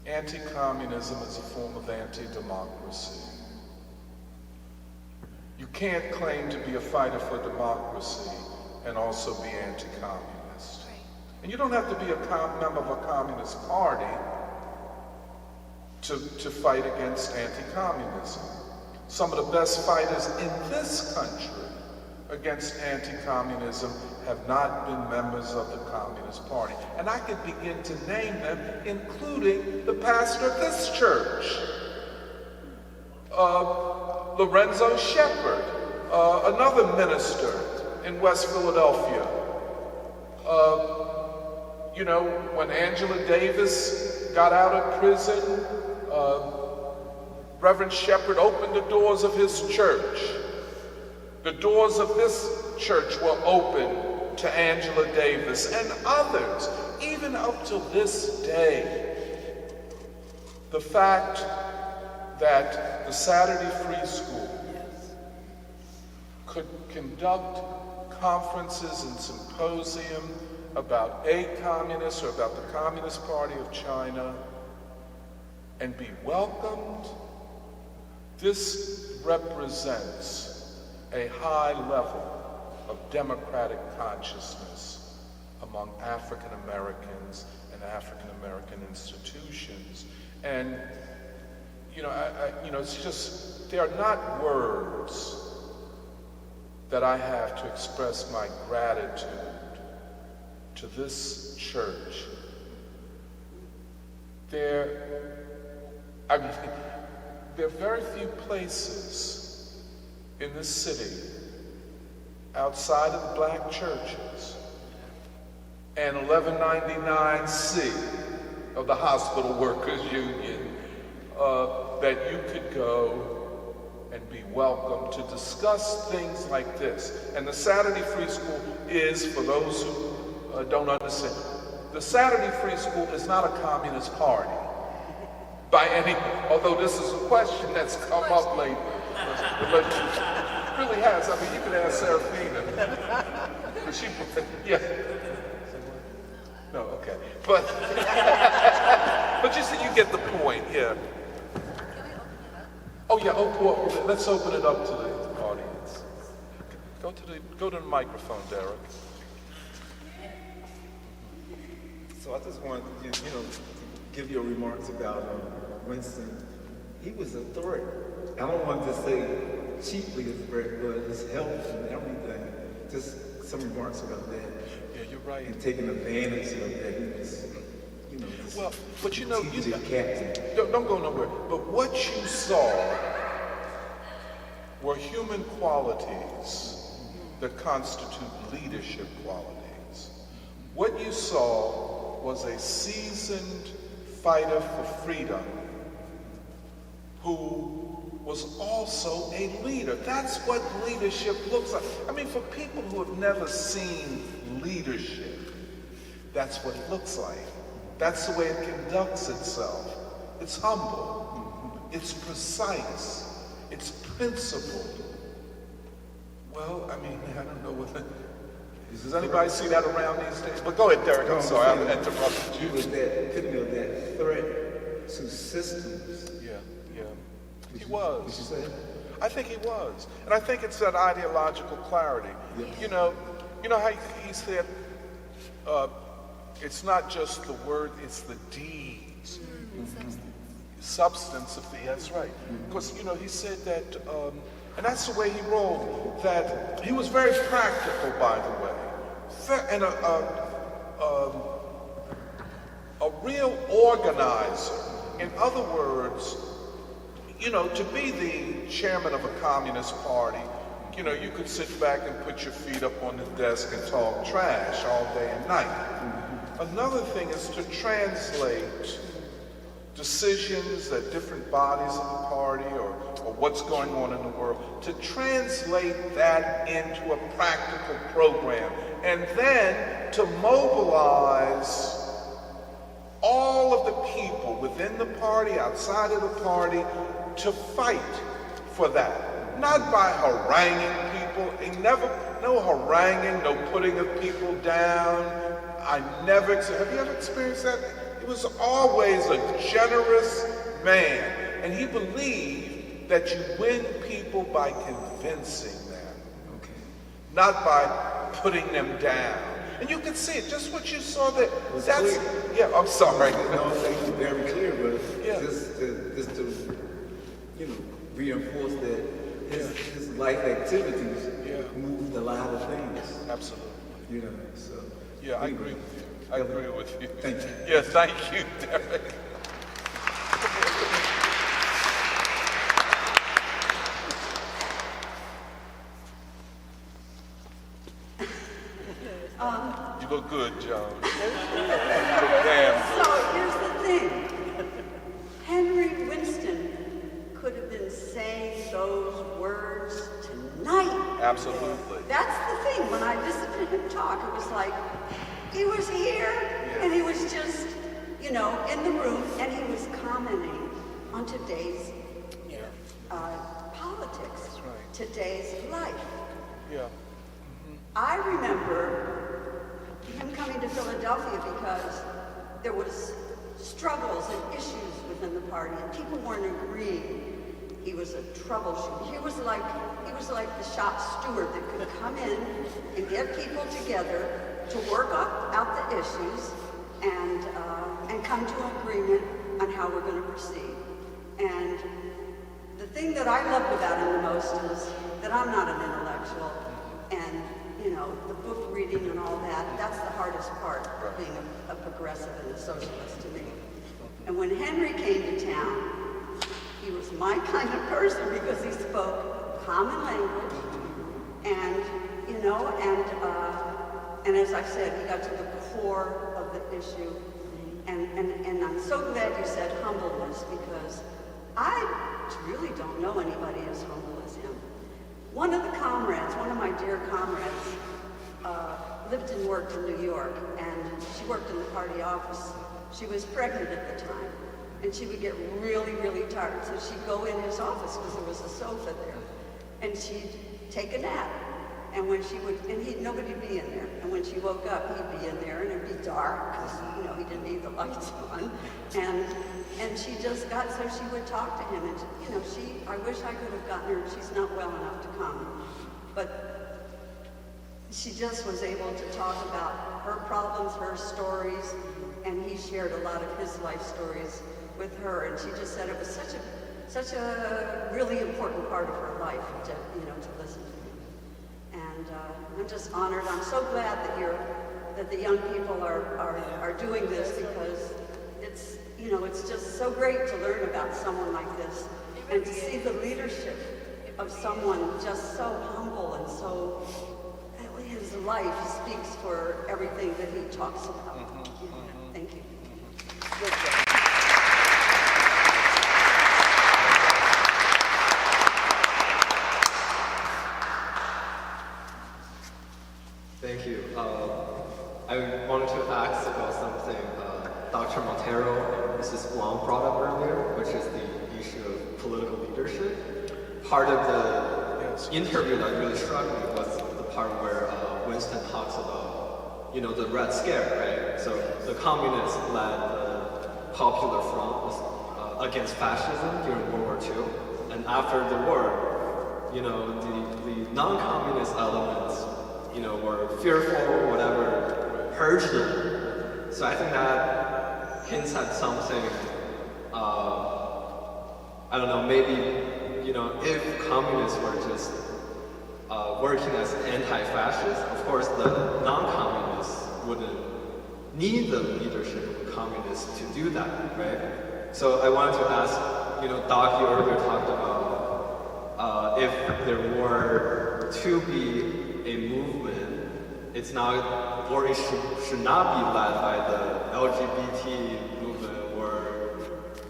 anti-communism is a form of anti-democracy. You can't claim to be a fighter for democracy and also be anti-communist. And you don't have to be a member of a communist party to fight against anti-communism. Some of the best fighters in this country against anti-communism have not been members of the Communist Party. And I could begin to name them, including the pastor of this church, Lorenzo Shepard, another minister in West Philadelphia. When Angela Davis got out of prison, Reverend Shepard opened the doors of his church. The doors of this church were open to Angela Davis and others, even up to this day. The fact that the Saturday Free School could conduct conferences and symposium about a communist or about the Communist Party of China and be welcomed, this represents a high level of democratic consciousness among African Americans and African American institutions. And it's just, they are not words that I have to express my gratitude to this church. There I mean, there are very few places in this city outside of the black churches and 1199C of the Hospital Workers Union that you could go and be welcome to discuss things like this. And the Saturday Free School is, for those who don't understand, the Saturday Free School is not a communist party by any, although this is a question that's come up lately. But it really has. I mean, you could ask Serafina. She, yeah. No, okay. But, but you see, you get the point, yeah. Oh yeah, well, let's open it up to the audience. Go to the microphone, Derek. So I just wanted to, to give your remarks about Winston. He was a threat. I don't want to say cheaply a threat, but his health and everything. Just some remarks about that. Yeah, you're right. And taking advantage of that. He was, this well, but you know, captain. Don't go nowhere. But what you saw were human qualities that constitute leadership qualities. What you saw was a seasoned fighter for freedom who was also a leader. That's what leadership looks like. I mean, for people who have never seen leadership, that's what it looks like. That's the way it conducts itself. It's humble. It's precise. It's principled. Well, I mean, I don't know what that... Does anybody see that around these days? But go ahead, Derek. I'm sorry, I interrupted you. He was that threat to systems. Yeah. He was. Did you say? I think he was. And I think it's that ideological clarity. Yeah. You know how he said, it's not just the word, it's the deeds. Substance of the, that's right. Because, he said that, and that's the way he rolled, that he was very practical, by the way. And a real organizer. In other words, to be the chairman of a communist party, you could sit back and put your feet up on the desk and talk trash all day and night. Another thing is to translate decisions that different bodies of the party or what's going on in the world, to translate that into a practical program, and then to mobilize all of the people within the party, outside of the party, to fight for that. Not by haranguing people, no haranguing, no putting of people down. Have you ever experienced that? He was always a generous man, and he believed that you win people by convincing them, not by putting them down. And you can see it, just what you saw there. That's clear. Yeah, I'm sorry. No, it's very clear, but just to reinforce that his life activities moved a lot of things. Absolutely. So. Yeah, I agree with you. I agree with you. Thank you. Yeah, thank you, Derek. You look good, Joan. You look damn good. So here's the thing. Henry Winston could have been saying those words tonight. Absolutely. That's the thing. When I listened to him talk, it was like he was here and he was just, in the room, and he was commenting on today's politics, today's life. Yeah. I remember him coming to Philadelphia because there was struggles and issues within the party, and people weren't agreeing. He was a troubleshooter. He was like the shop steward that could come in and get people together to work out the issues and come to an agreement on how we're going to proceed. And the thing that I loved about him the most is that I'm not an intellectual, and the book reading and all that's the hardest part of being a progressive and a socialist to me. And when Henry came to town, he was my kind of person because he spoke common language, and and as I said, he got to the core of the issue, and I'm so glad you said humbleness, because I really don't know anybody as humble as him. One of my dear comrades, lived and worked in New York, and she worked in the party office. She was pregnant at the time, and she would get really, really tired. So she'd go in his office because there was a sofa there, and she'd take a nap. And when she would, nobody'd be in there. And when she woke up, he'd be in there, and it'd be dark because he didn't need the lights on. And she just got so she would talk to him, and I wish I could have gotten her. She's not well enough to come, but she just was able to talk about her problems, her stories, and he shared a lot of his life stories with her. And she just said it was such a really important part of her life to listen to him. And I'm just honored. I'm so glad that the young people are doing this, because it's just so great to learn about someone like this and to see the leadership of someone just so humble and so. His life speaks for everything that he talks about. Thank you. Thank you. I wanted to ask about something Dr. Monteiro and Mrs. Blanc brought up earlier, which is the issue of political leadership. Part of the interview that really struck me was the part where Winston talks about, the Red Scare, right? So the communists led the Popular Front against fascism during World War II, and after the war, the non-communist elements, were fearful, whatever, purged them. So I think that hints at something. I don't know, maybe if communists were just working as anti-fascists, of course the non-communists wouldn't need the leadership of the communists to do that, right? So I wanted to ask, Doc, you earlier talked about if there were to be a movement, it's not, or it should not be led by the LGBT movement or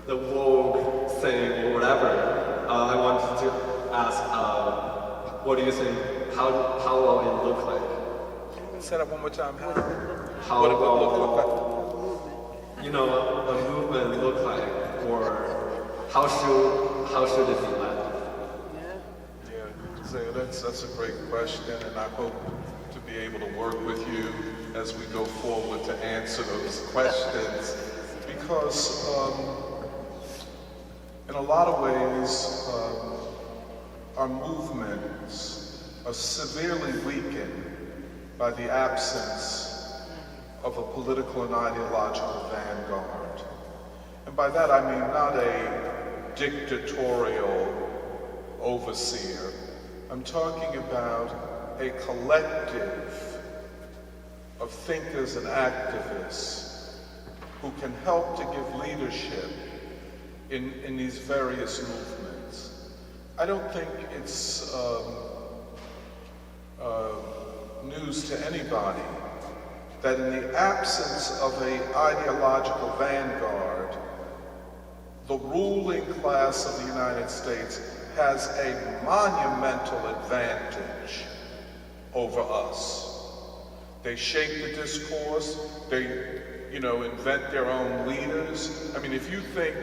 the woke thing or whatever. I wanted to ask, what do you think? How will it look like? Say that one more time. How what it will look like? A movement look like, or how should it be led? Yeah, so that's a great question, and I hope to be able to work with you as we go forward to answer those questions, because in a lot of ways, our movements are severely weakened by the absence of a political and ideological vanguard. And by that I mean not a dictatorial overseer. I'm talking about a collective of thinkers and activists who can help to give leadership in these various movements. I don't think it's news to anybody that in the absence of an ideological vanguard, the ruling class of the United States has a monumental advantage over us. They shape the discourse, they, invent their own leaders. I mean, if you think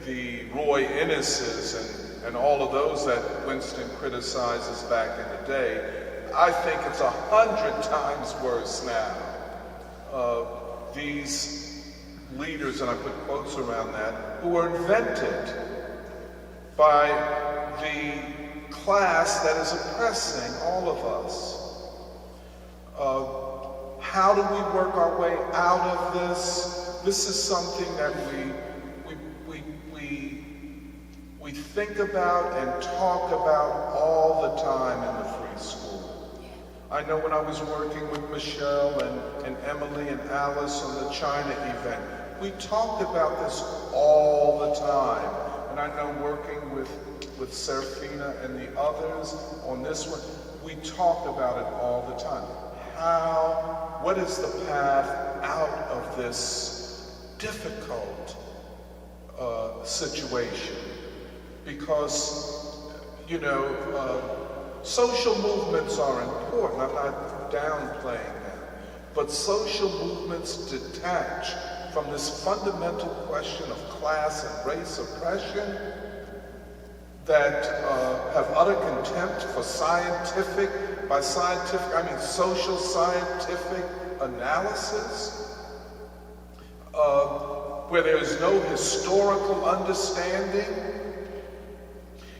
the Roy Inneses and all of those that Winston criticizes back in the day, I think it's 100 times worse now. These leaders, and I put quotes around that, who were invented by the class that is oppressing all of us. How do we work our way out of this? This is something that we think about and talk about all the time in the free school. I know when I was working with Michelle and Emily and Alice on the China event, we talked about this all the time. and I know working with Serafina and the others on this one, we talk about it all the time. What is the path out of this difficult situation? Because, you know, social movements are important. I'm not downplaying that. But social movements detach from this fundamental question of class and race oppression that have utter contempt for scientific, I mean social scientific analysis, where there is no historical understanding.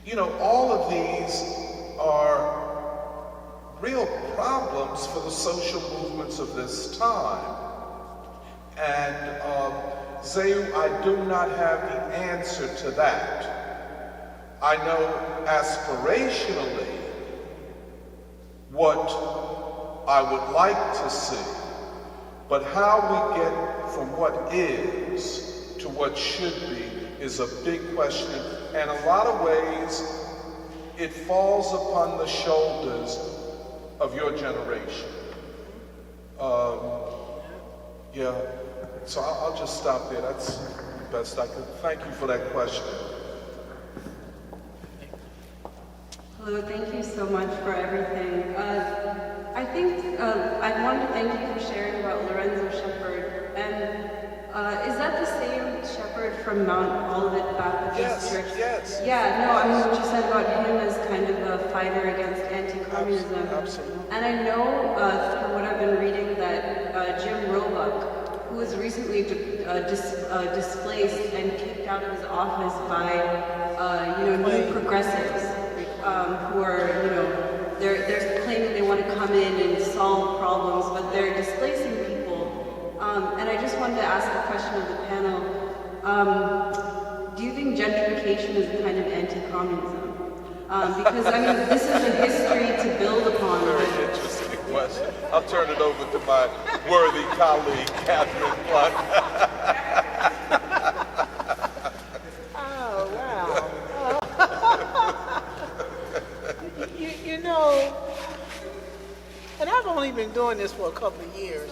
You know, all of these are real problems for the social movements of this time. And Zeu, I do not have the answer to that. I know aspirationally what I would like to see, but how we get from what is to what should be is a big question. And in a lot of ways, it falls upon the shoulders of your generation. Yeah, so I'll just stop there. That's the best I could. Thank you for that question. Hello, thank you so much for everything. I think I wanted to thank you for sharing about Lorenzo Shepherd. And is that the same Shepherd from Mount Olivet Baptist Church? Yes. Yeah, no, I mean what you said about him as kind of a fighter against anti-communism. Absolutely. And I know through what I've been reading that Jim Roebuck, who was recently displaced and kicked out of his office by new progressives, who are, they're claiming they want to come in and solve problems, but they're displacing people. And I just wanted to ask a question of the panel. Do you think gentrification is a kind of anti-communism? Because, I mean, this is a history to build upon. Very interesting question. I'll turn it over to my worthy colleague, Catherine Pluck. Oh, wow. You know, and I've only been doing this for a couple of years.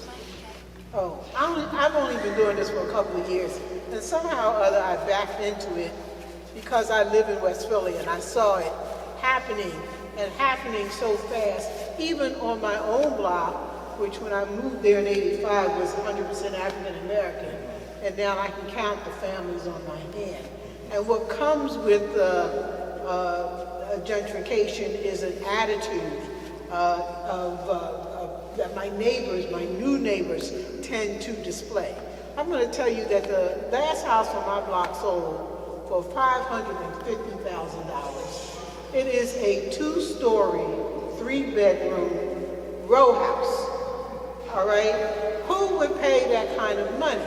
I've only been doing this for a couple of years. And somehow or other I backed into it because I live in West Philly and I saw it happening and happening so fast, even on my own block, which when I moved there in '85 was 100% African American, and now I can count the families on my hand. And what comes with gentrification is an attitude that my neighbors, my new neighbors, tend to display. I'm going to tell you that the last house on my block sold for $550,000. It is a 2-story, 3-bedroom row house. All right? Who would pay that kind of money?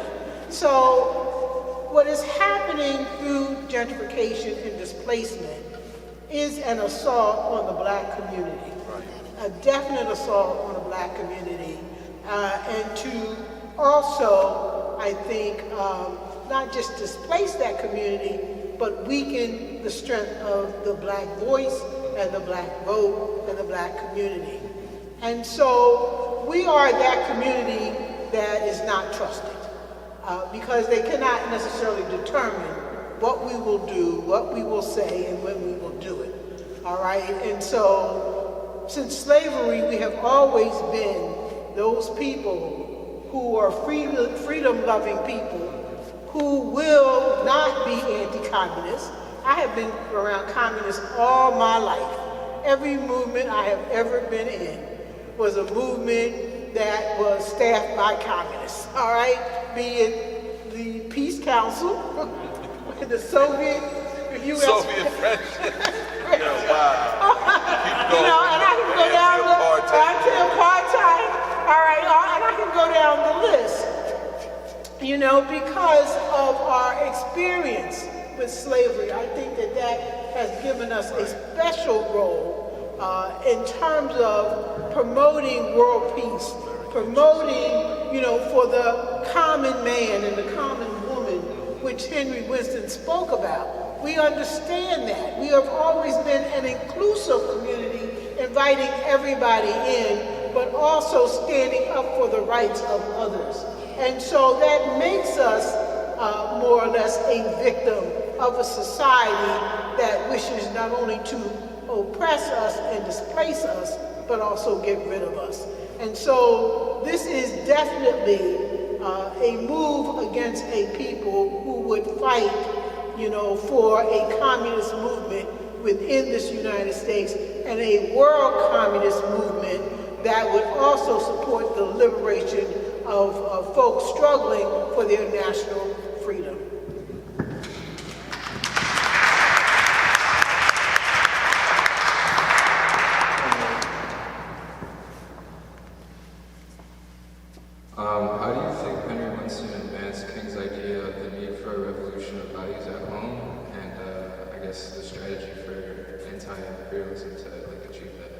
So what is happening through gentrification and displacement is an assault on the black community. A definite assault on the black community. And to also, I think, not just displace that community, but weaken the strength of the black voice and the black vote and the black community. And so we are that community that is not trusted because they cannot necessarily determine what we will do, what we will say, and when we will do it. All right? And so since slavery, we have always been those people who are freedom-loving people who will not be anti-communist. I have been around communists all my life. Every movement I have ever been in was a movement that was staffed by communists, all right? Be it the Peace Council, the Soviet, the U.S. Soviet friendship. Yeah, wow. You know, and I can go down to apartheid, all right, and I can go down the list. You know, because of our experience with slavery, I think that that has given us a special role in terms of promoting world peace, promoting, you know, for the common man and the common woman, which Henry Winston spoke about. We understand that. We have always been an inclusive community, inviting everybody in, but also standing up for the rights of others. And so that makes us more or less a victim of a society that wishes not only to oppress us and displace us, but also get rid of us. And so this is definitely a move against a people who would fight, for a communist movement within this United States and a world communist movement that would also support the liberation of folks struggling for their national freedom. How do you think Henry Winston advanced King's idea of the need for a revolution of values at home, and I guess the strategy for anti-imperialism to achieve that?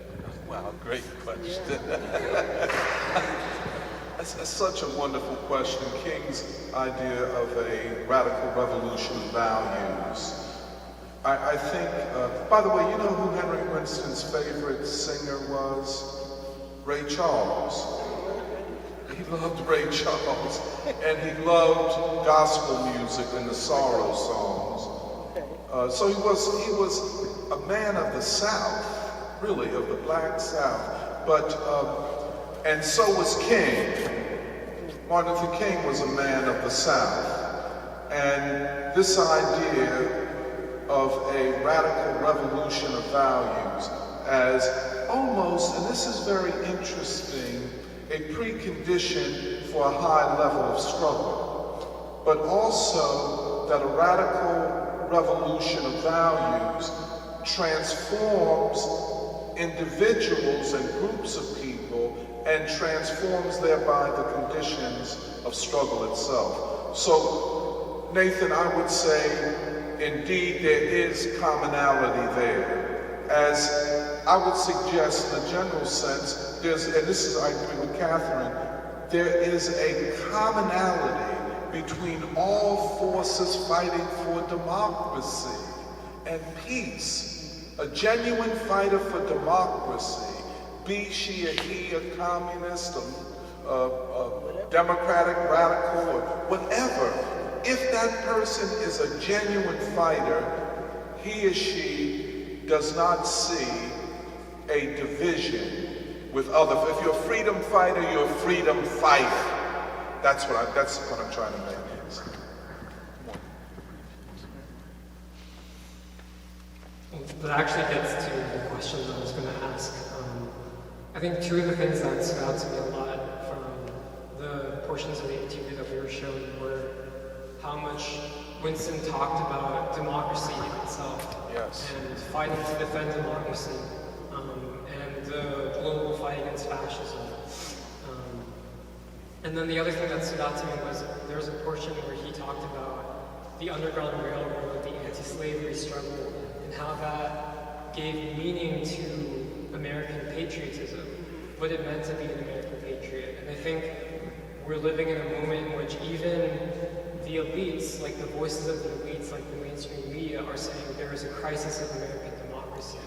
Wow, great question. That's such a wonderful question. King's idea of a radical revolution of values. I think, by the way, you know who Henry Winston's favorite singer was? Ray Charles. He loved Ray Charles, and he loved gospel music and the sorrow songs. So he was a man of the South, really, of the Black South. But and so was King. Martin Luther King was a man of the South, and this idea of a radical revolution of values as almost, and this is very interesting, a precondition for a high level of struggle, but also that a radical revolution of values transforms individuals and groups of people and transforms thereby the conditions of struggle itself. So, Nathan, I would say, indeed, there is commonality there. As I would suggest in a general sense, I agree with Catherine, there is a commonality between all forces fighting for democracy and peace. A genuine fighter for democracy, be she or he a communist, a democratic radical, or whatever, if that person is a genuine fighter, he or she does not see a division with others. If you're a freedom fighter, you're a freedom fighter. That's what I'm trying to make. Well, that actually gets to the question that I was going to ask. I think two of the things that stood out to me a lot from the portions of the interview that we were shown were how much Winston talked about democracy itself. Yes. And fighting to defend democracy. And the global fight against fascism. And then the other thing that stood out to me was there was a portion where he talked about the Underground Railroad, the anti-slavery struggle, and how that gave meaning to American patriotism, what it meant to be an American patriot. And I think we're living in a moment in which even the elites, like the voices of the elites, like the mainstream media, are saying there is a crisis of American democracy.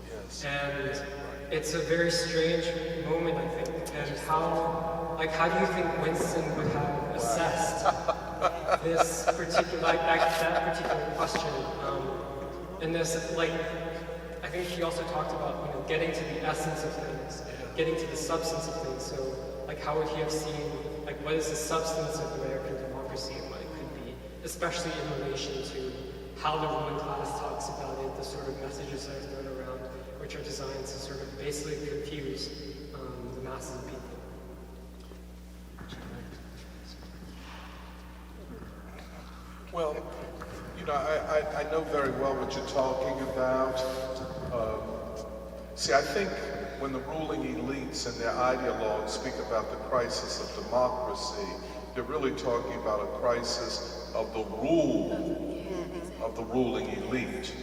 Yes. And it's a very strange moment, I think. And how do you think Winston would have assessed this particular, that particular question? And this, I think he also talked about, getting to the essence of things, getting to the substance of things. So, how would he have seen, what is the substance of American democracy and what it could be, especially in relation to how the ruling class talks about it, the sort of messages that are thrown around, which are designed to sort of basically confuse the masses of people. Well, I know very well what you're talking about. See, I think when the ruling elites and their ideologues speak about the crisis of democracy, they're really talking about a crisis of the rule of the ruling elite.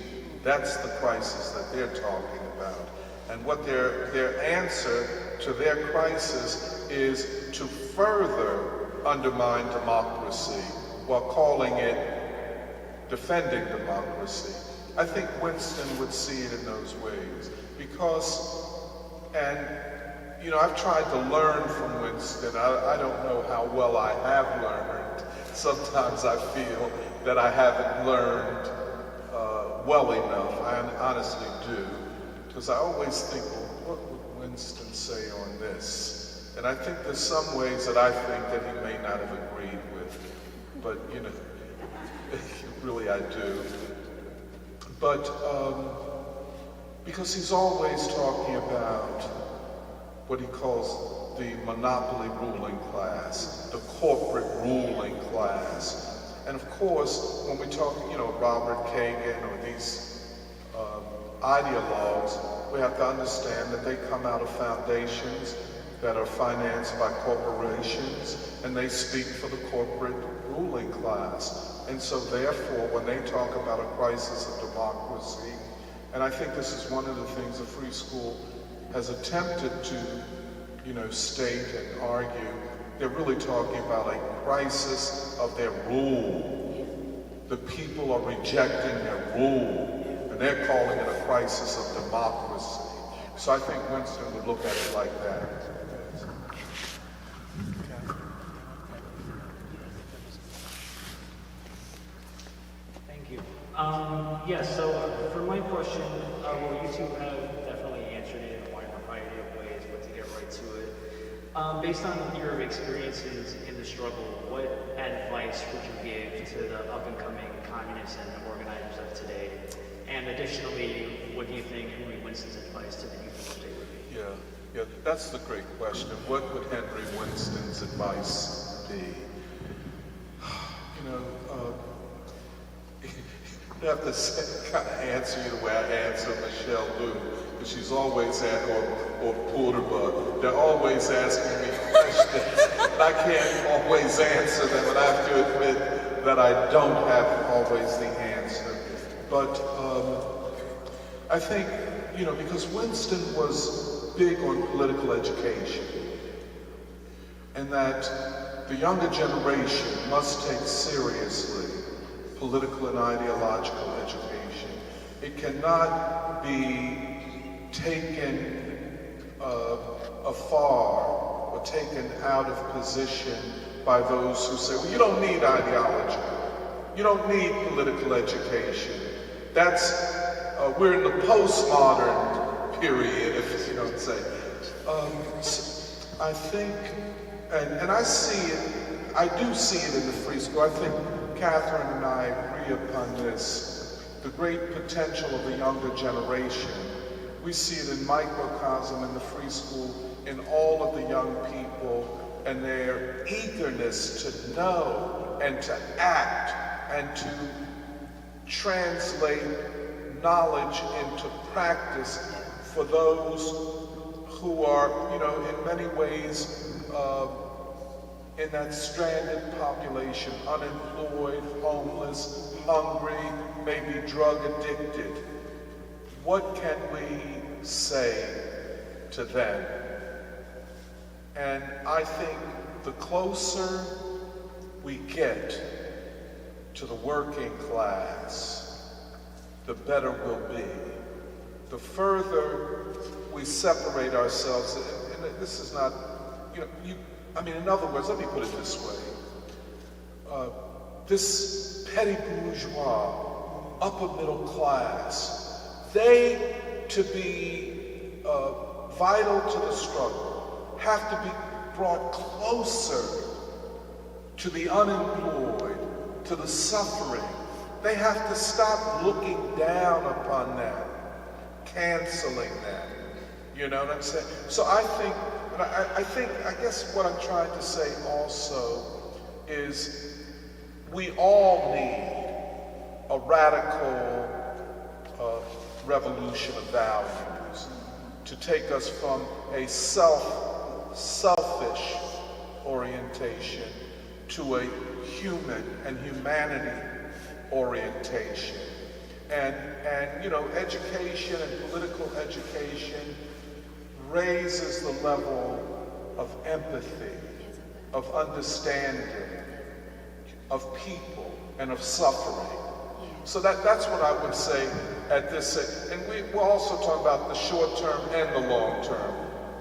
That's the crisis that they're talking about. And what their answer to their crisis is to further undermine democracy while calling it defending democracy. I think Winston would see it in those ways because, and you know, I've tried to learn from Winston. I don't know how well I have learned. Sometimes I feel that I haven't learned well enough. I honestly do. Because I always think, well, what would Winston say on this? And I think there's some ways that I think that he may not have agreed with. But, you know, really I do. But because he's always talking about what he calls the monopoly ruling class, the corporate ruling class. And of course, when we talk, you know, Robert Kagan or these ideologues, we have to understand that they come out of foundations that are financed by corporations, and they speak for the corporate ruling class. And so therefore, when they talk about a crisis of democracy, and I think this is one of the things the Free School has attempted to, you know, state and argue, they're really talking about a crisis of their rule. The people are rejecting their rule, and they're calling it a crisis of democracy. So I think Winston would look at it like that. Thank you. Yes, so for my question, well, you two have definitely answered it in a wide variety of ways, but to get right to it, based on your experiences in the struggle, what advice would you give to the up-and-coming communists and organizers of today? And additionally, what do you think Henry Winston's advice to the youth of today would be? Yeah, that's the great question. What would Henry Winston's advice be? You know, I have to kind of answer you the way I answer Michelle Liu, because she's always or Porterbug. They're always asking me questions, and I can't always answer them, and I have to admit that I don't have always the answer. But I think, you know, because Winston was big on political education, and that the younger generation must take seriously political and ideological education. It cannot be taken afar or taken out of position by those who say, well, you don't need ideology. You don't need political education. That's, we're in the postmodern period, if you don't say. I think, and I see it, I do see it in the Free School. I think Catherine and I agree upon this. The great potential of the younger generation. We see it in microcosm in the Free School, in all of the young people and their eagerness to know and to act and to translate knowledge into practice for those who are, you know, in many ways in that stranded population, unemployed, homeless, hungry, maybe drug addicted. What can we say to them? And I think the closer we get to the working class, the better we'll be. The further we separate ourselves, and this is not, you know, in other words, let me put it this way. This petty bourgeois, upper middle class, they, to be vital to the struggle, have to be brought closer to the unemployed, to the suffering. They have to stop looking down upon them, canceling them. You know what I'm saying? So I think, I guess what I'm trying to say also is we all need a radical revolution of values to take us from a selfish orientation to a human and humanity orientation. And you know, education and political education raises the level of empathy, of understanding, of people, and of suffering. So that's what I would say at this, and we're also talking about the short term and the long term.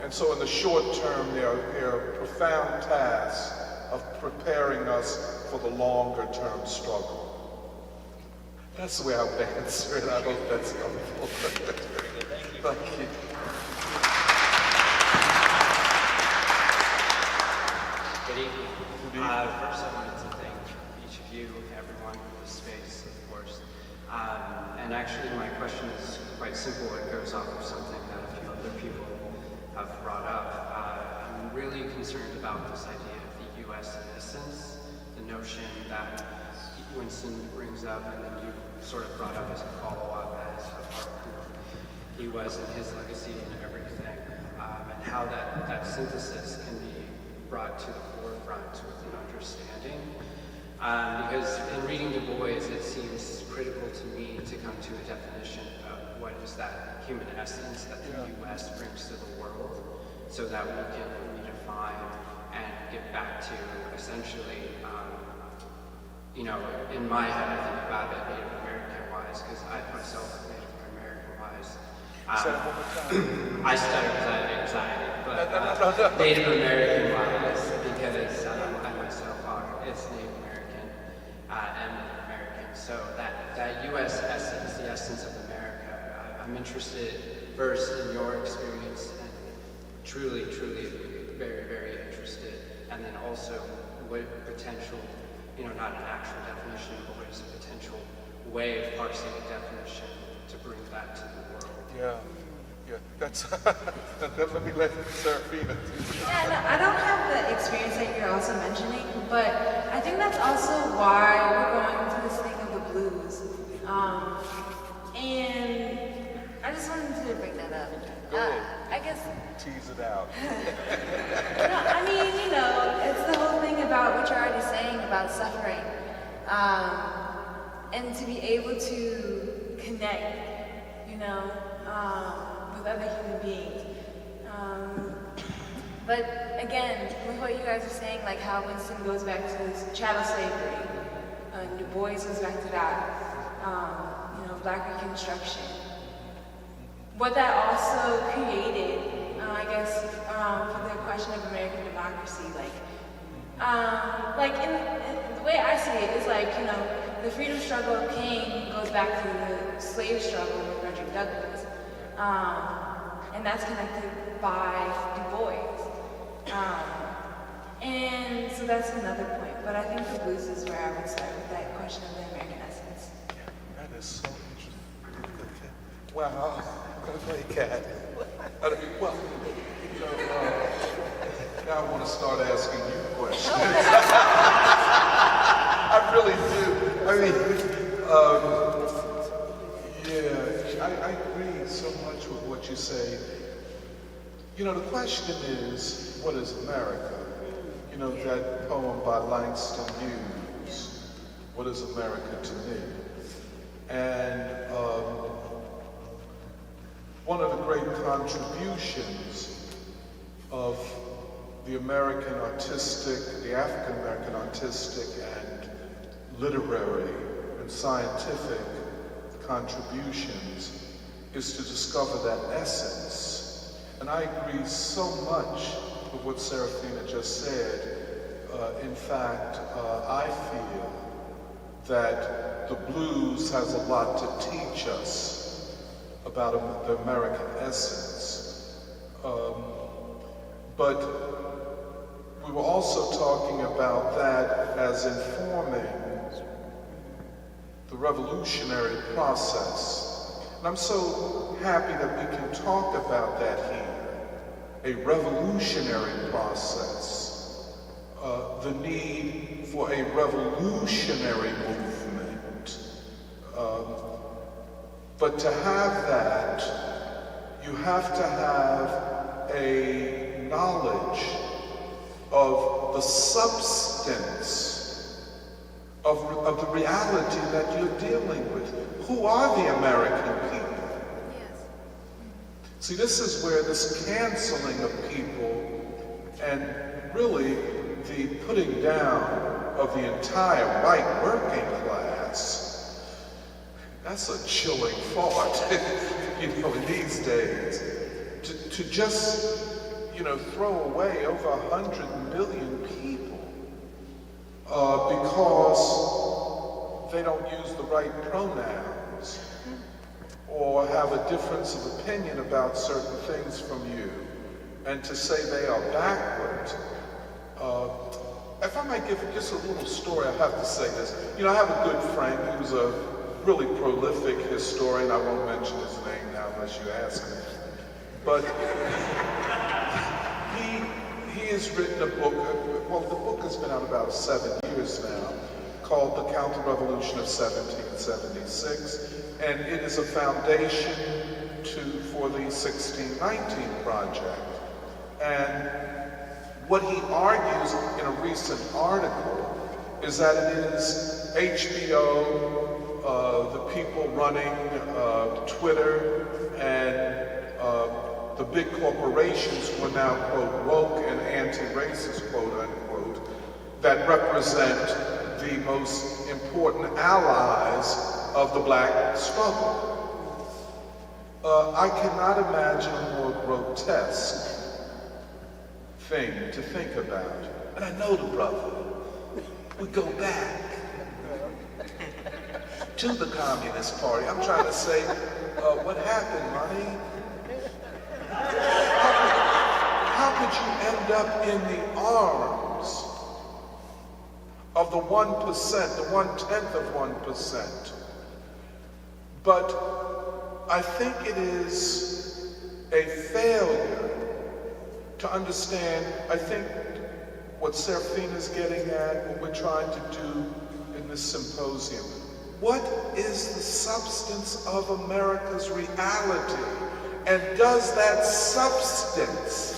And so in the short term, there are profound tasks of preparing us for the longer term struggle. That's the way I would answer it. I hope that's helpful. Thank you. Good evening. First, I wanted to thank each of you, everyone for the space, of course. And actually, my question is quite simple. It goes off of something that a few other people have brought up. I'm really concerned about this idea of the U.S. innocence, the notion that Winston brings up, and then you sort of brought up as a follow-up as a part of who he was and his legacy and everything, and how that synthesis can be brought to the forefront with an understanding. Because in reading Du Bois, it seems critical to me to come to a definition of what is that human essence that the U.S. brings to the world, so that we can redefine and get back to essentially, in my head, I think about it Native American-wise, because I myself am Native American-wise. I stutter because I have anxiety, but Native American-wise, because I myself is Native American and Native American. So that U.S. essence, the essence of America, I'm interested first in your experience, and truly, very, very interested, and then also what potential, not an actual definition, but what is a potential way of parsing a definition to bring that to the world. Yeah, that's, let me let Serafina. Yeah, no, I don't have the experience that you're also mentioning, but I think that's also why we're going into this thing of the blues. And I just wanted to bring that up. Go ahead. I guess. Tease it out. No, I mean, it's the whole thing about what you're already saying about suffering. And to be able to connect, with other human beings. But again, with what you guys are saying, like how Winston goes back to his chattel slavery, Du Bois goes back to that, Black Reconstruction. What that also created, I guess, for the question of American democracy, in the way I see it is the freedom struggle of King goes back to the slave struggle with Frederick Douglass. And that's connected by Du Bois. And so that's another point. But I think the blues is where I would start with that question of the American essence. That is so interesting. Wow. Go ahead, Kat. Now I want to start asking you questions. I really do. I agree so much with what you say. The question is, what is America? That poem by Langston Hughes, what is America to me? And one of the great contributions of the American artistic, the African American artistic and literary and scientific contributions is to discover that essence. And I agree so much with what Serafina just said. In fact, I feel that the blues has a lot to teach us about the American essence. But we were also talking about that as informing the revolutionary process. And I'm so happy that we can talk about that here, a revolutionary process, the need for a revolutionary movement. But to have that, you have to have a knowledge of the substance of the reality that you're dealing with. Who are the American people? Yes. See, this is where this canceling of people and really the putting down of the entire white working class That's a chilling thought, you know, in these days. To just, you know, throw away over 100 million people because they don't use the right pronouns or have a difference of opinion about certain things from you, and to say they are backward. If I might give just a little story, I have to say this. You know, I have a good friend who's a really prolific historian. I won't mention his name now unless you ask me. But he has written a book, well, the book has been out about 7 years now, called The Counter-Revolution of 1776, and it is a foundation for the 1619 project. And what he argues in a recent article is that it is HBO, the people running Twitter, and the big corporations who are now, quote, woke and anti-racist, quote, unquote, that represent the most important allies of the black struggle. I cannot imagine a more grotesque thing to think about. And I know the brother would go back to the Communist Party. I'm trying to say, what happened, Ronnie? How could you end up in the arms of the 1%, the 1/10 of 1%? But I think it is a failure to understand, I think, what Serafina is getting at, what we're trying to do in this symposium. What is the substance of America's reality? And does that substance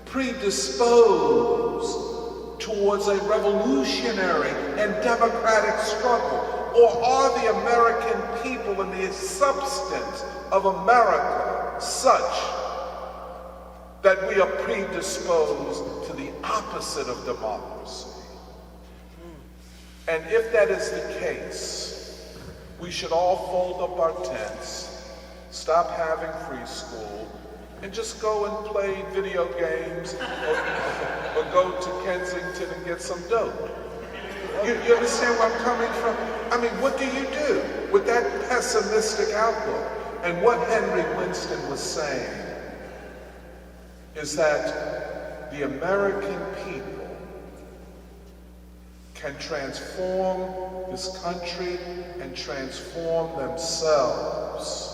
predispose towards a revolutionary and democratic struggle? Or are the American people and the substance of America such that we are predisposed to the opposite of democracy? And if that is the case, we should all fold up our tents, stop having free school, and just go and play video games or go to Kensington and get some dope. You understand where I'm coming from? I mean, what do you do with that pessimistic outlook? And what Henry Winston was saying is that the American people can transform this country and transform themselves.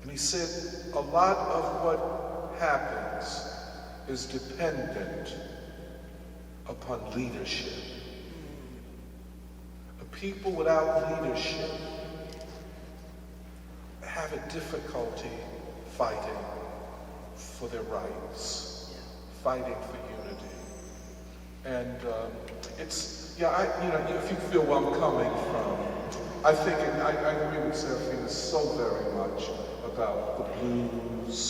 And he said a lot of what happens is dependent upon leadership. A people without leadership have a difficulty fighting for their rights, fighting for unity. And it's, yeah, if you feel where I'm coming from, I think, and I agree with Serafina so very much about the blues.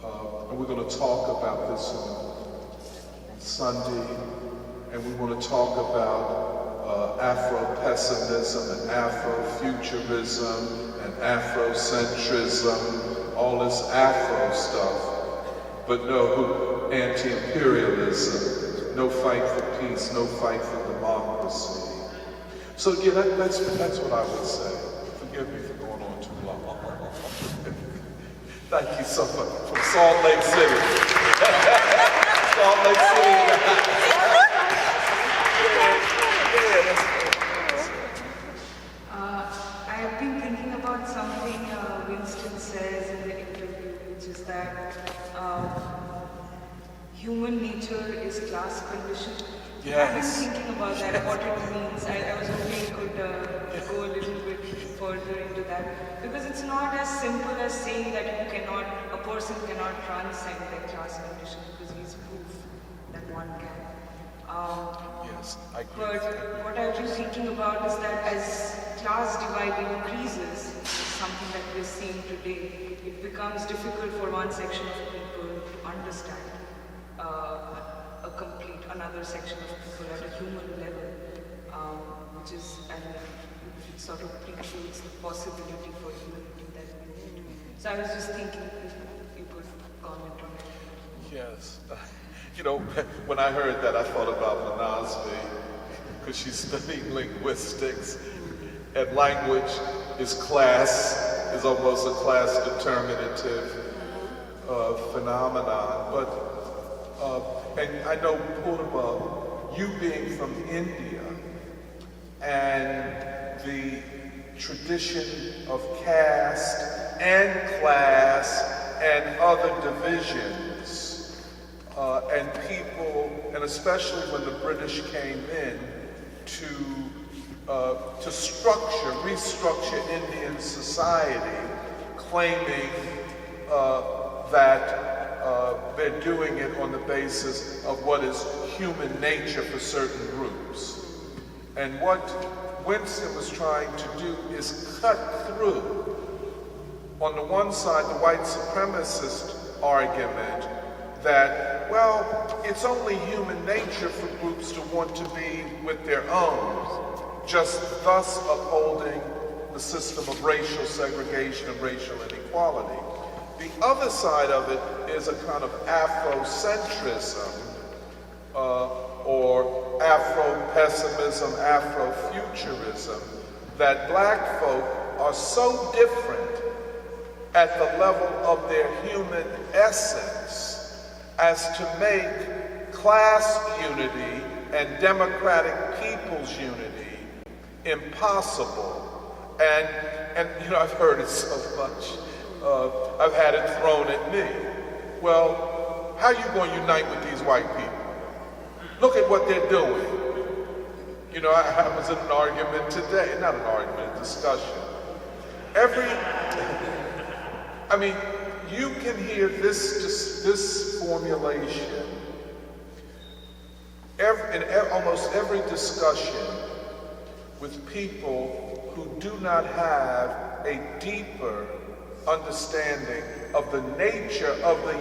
And we're going to talk about this on Sunday, and we want to talk about Afro-pessimism and Afro-futurism and Afrocentrism, all this Afro stuff, but no anti-imperialism, no fight for peace, no fight for democracy. So yeah, that's what I would say. Forgive me for going on too long. Thank you so much. From Salt Lake City. Salt Lake City. I've been thinking about something Winston says in the interview, which is that human nature is class conditioned. Yes. I've been thinking about that, what it means. I was hoping you could go a little bit further into that, because it's not as simple as saying that a person cannot transcend their class condition, because he's proof that one can. Yes, I agree. But what I was thinking about is that as class divide increases, something that we're seeing today, it becomes difficult for one section of people to understand another section of people at a human level. which is, and it sort of precludes the possibility for unity that we need. So I was just thinking if you could comment on it. Yes. You know, when I heard that, I thought about Manasvi, because she's studying linguistics, and language is almost a class determinative phenomenon. But, and I know, Purnima, you being from India, and the tradition of caste and class and other divisions, and people, and especially when the British came in to restructure Indian society, claiming that they're doing it on the basis of what is human nature for certain groups. And what Winston was trying to do is cut through, on the one side, the white supremacist argument that, well, it's only human nature for groups to want to be with their own, just thus upholding the system of racial segregation and racial inequality. The other side of it is a kind of Afrocentrism, or Afro-pessimism, Afro-futurism, that black folk are so different at the level of their human essence as to make class unity and democratic people's unity impossible. And you know, I've heard it so much. I've had it thrown at me. Well, how are you going to unite with these white people? Look at what they're doing. You know, I was in an argument today, not an argument, a discussion. I mean, you can hear this formulation in almost every discussion with people who do not have a deeper understanding of the nature of the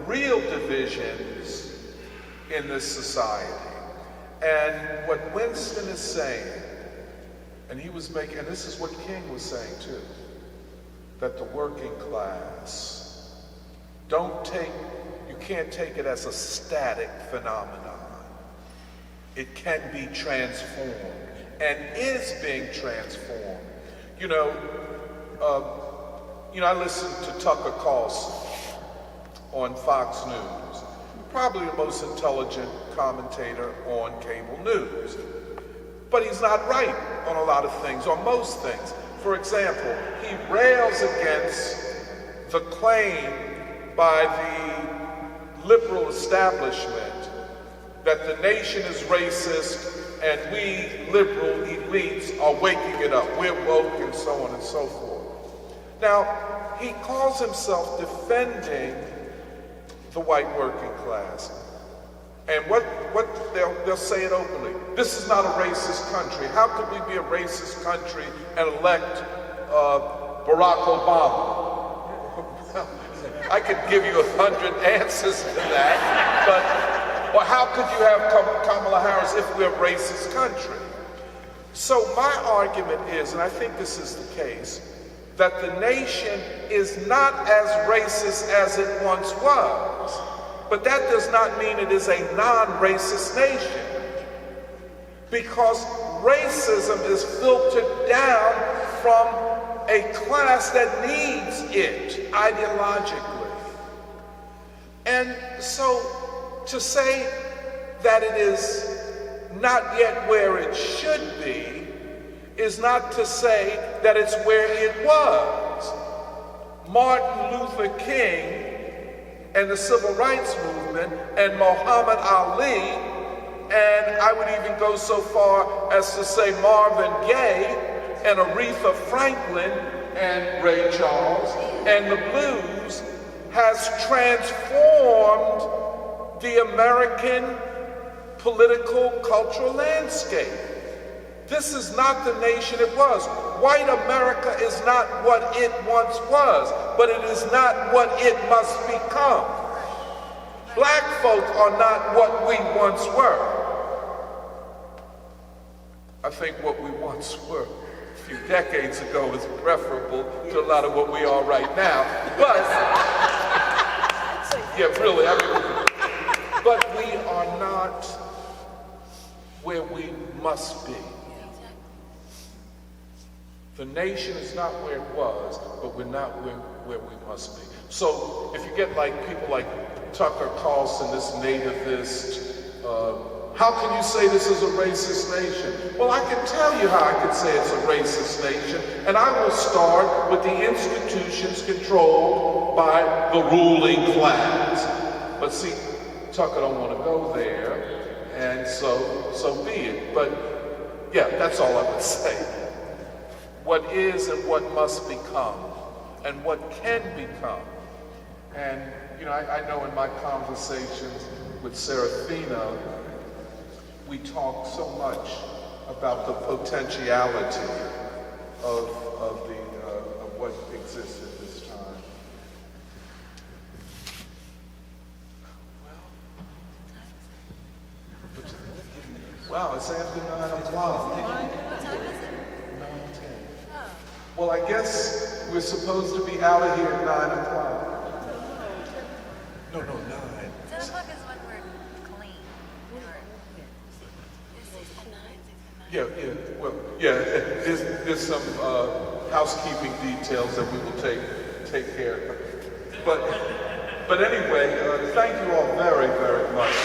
real divisions in this society. And what Winston is saying, and he was making, and this is what King was saying too, that the working class, you can't take it as a static phenomenon. It can be transformed, and is being transformed. You know, I listened to Tucker Carlson on Fox News, probably the most intelligent commentator on cable news. But he's not right on a lot of things, on most things. For example, he rails against the claim by the liberal establishment that the nation is racist and we liberal elites are waking it up. We're woke and so on and so forth. Now, he calls himself defending the white working class. And what they'll say it openly. This is not a racist country. How could we be a racist country and elect Barack Obama? I could give you 100 answers to that, but, or how could you have Kamala Harris if we're a racist country? So my argument is, and I think this is the case, that the nation is not as racist as it once was. But that does not mean it is a non-racist nation. Because racism is filtered down from a class that needs it ideologically. And so to say that it is not yet where it should be is not to say that it's where it was. Martin Luther King and the Civil Rights Movement and Muhammad Ali, and I would even go so far as to say Marvin Gaye and Aretha Franklin and Ray Charles and the blues has transformed the American political cultural landscape. This is not the nation it was. White America is not what it once was, but it is not what it must become. Black folk are not what we once were. I think what we once were a few decades ago is preferable to a lot of what we are right now. But, yeah, really, I mean, but we are not where we must be. The nation is not where it was, but we're not where we must be. So if you get like people like Tucker Carlson, this nativist, how can you say this is a racist nation? Well, I can tell you how I can say it's a racist nation, and I will start with the institutions controlled by the ruling class. But see, Tucker don't want to go there, and so be it. But yeah, that's all I would say. What is and what must become, and what can become. And you know, I know in my conversations with Serafina, we talk so much about the potentiality of what exists at this time. Wow, it's after 9 o'clock. 9:10. Well, I guess we're supposed to be out of here at 9 o'clock. No, 9. 10 o'clock is when we're clean. Yeah, well, yeah, there's some housekeeping details that we will take care of. But anyway, thank you all very, very much.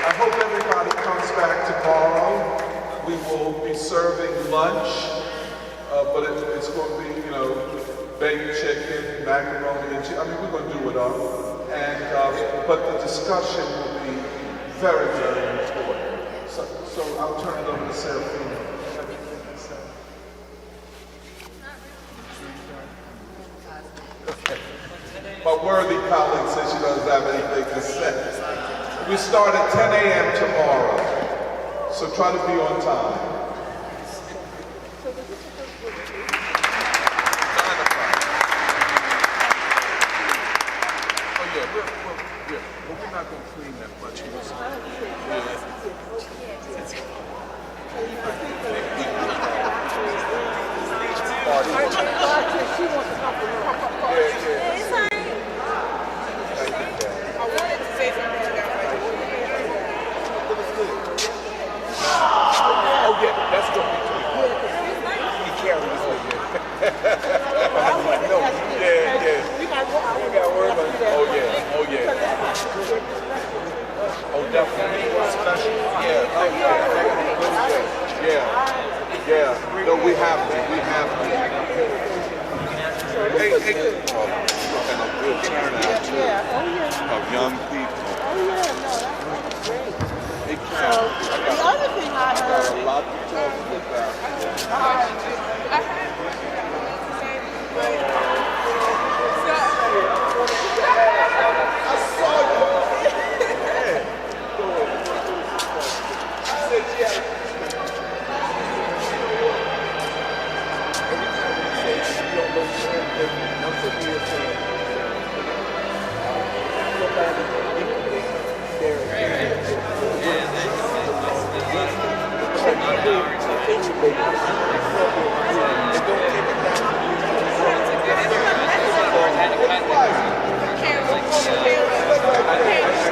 I hope everybody comes back tomorrow. We will be serving lunch, but it's going to be, you know, baked chicken, macaroni and cheese. I mean, we're going to do it all. And but the discussion will be very, very important. So I'll turn it over to Serafina. Okay. My worthy colleague says she doesn't have anything to say. We start at 10 a.m. tomorrow, so try to be on time. 9 o'clock. Oh yeah, we're not going to clean that much. Oh yeah, that's going to be good. He carries us. No, yeah. We got to worry about it. Oh yeah. Oh, definitely. Special. Yeah. No, we have to. Hey. And a good turnout too. Of young people. Oh yeah, no, that's great. So the other thing I heard. A lot to talk about. I saw you. I said yeah. Can't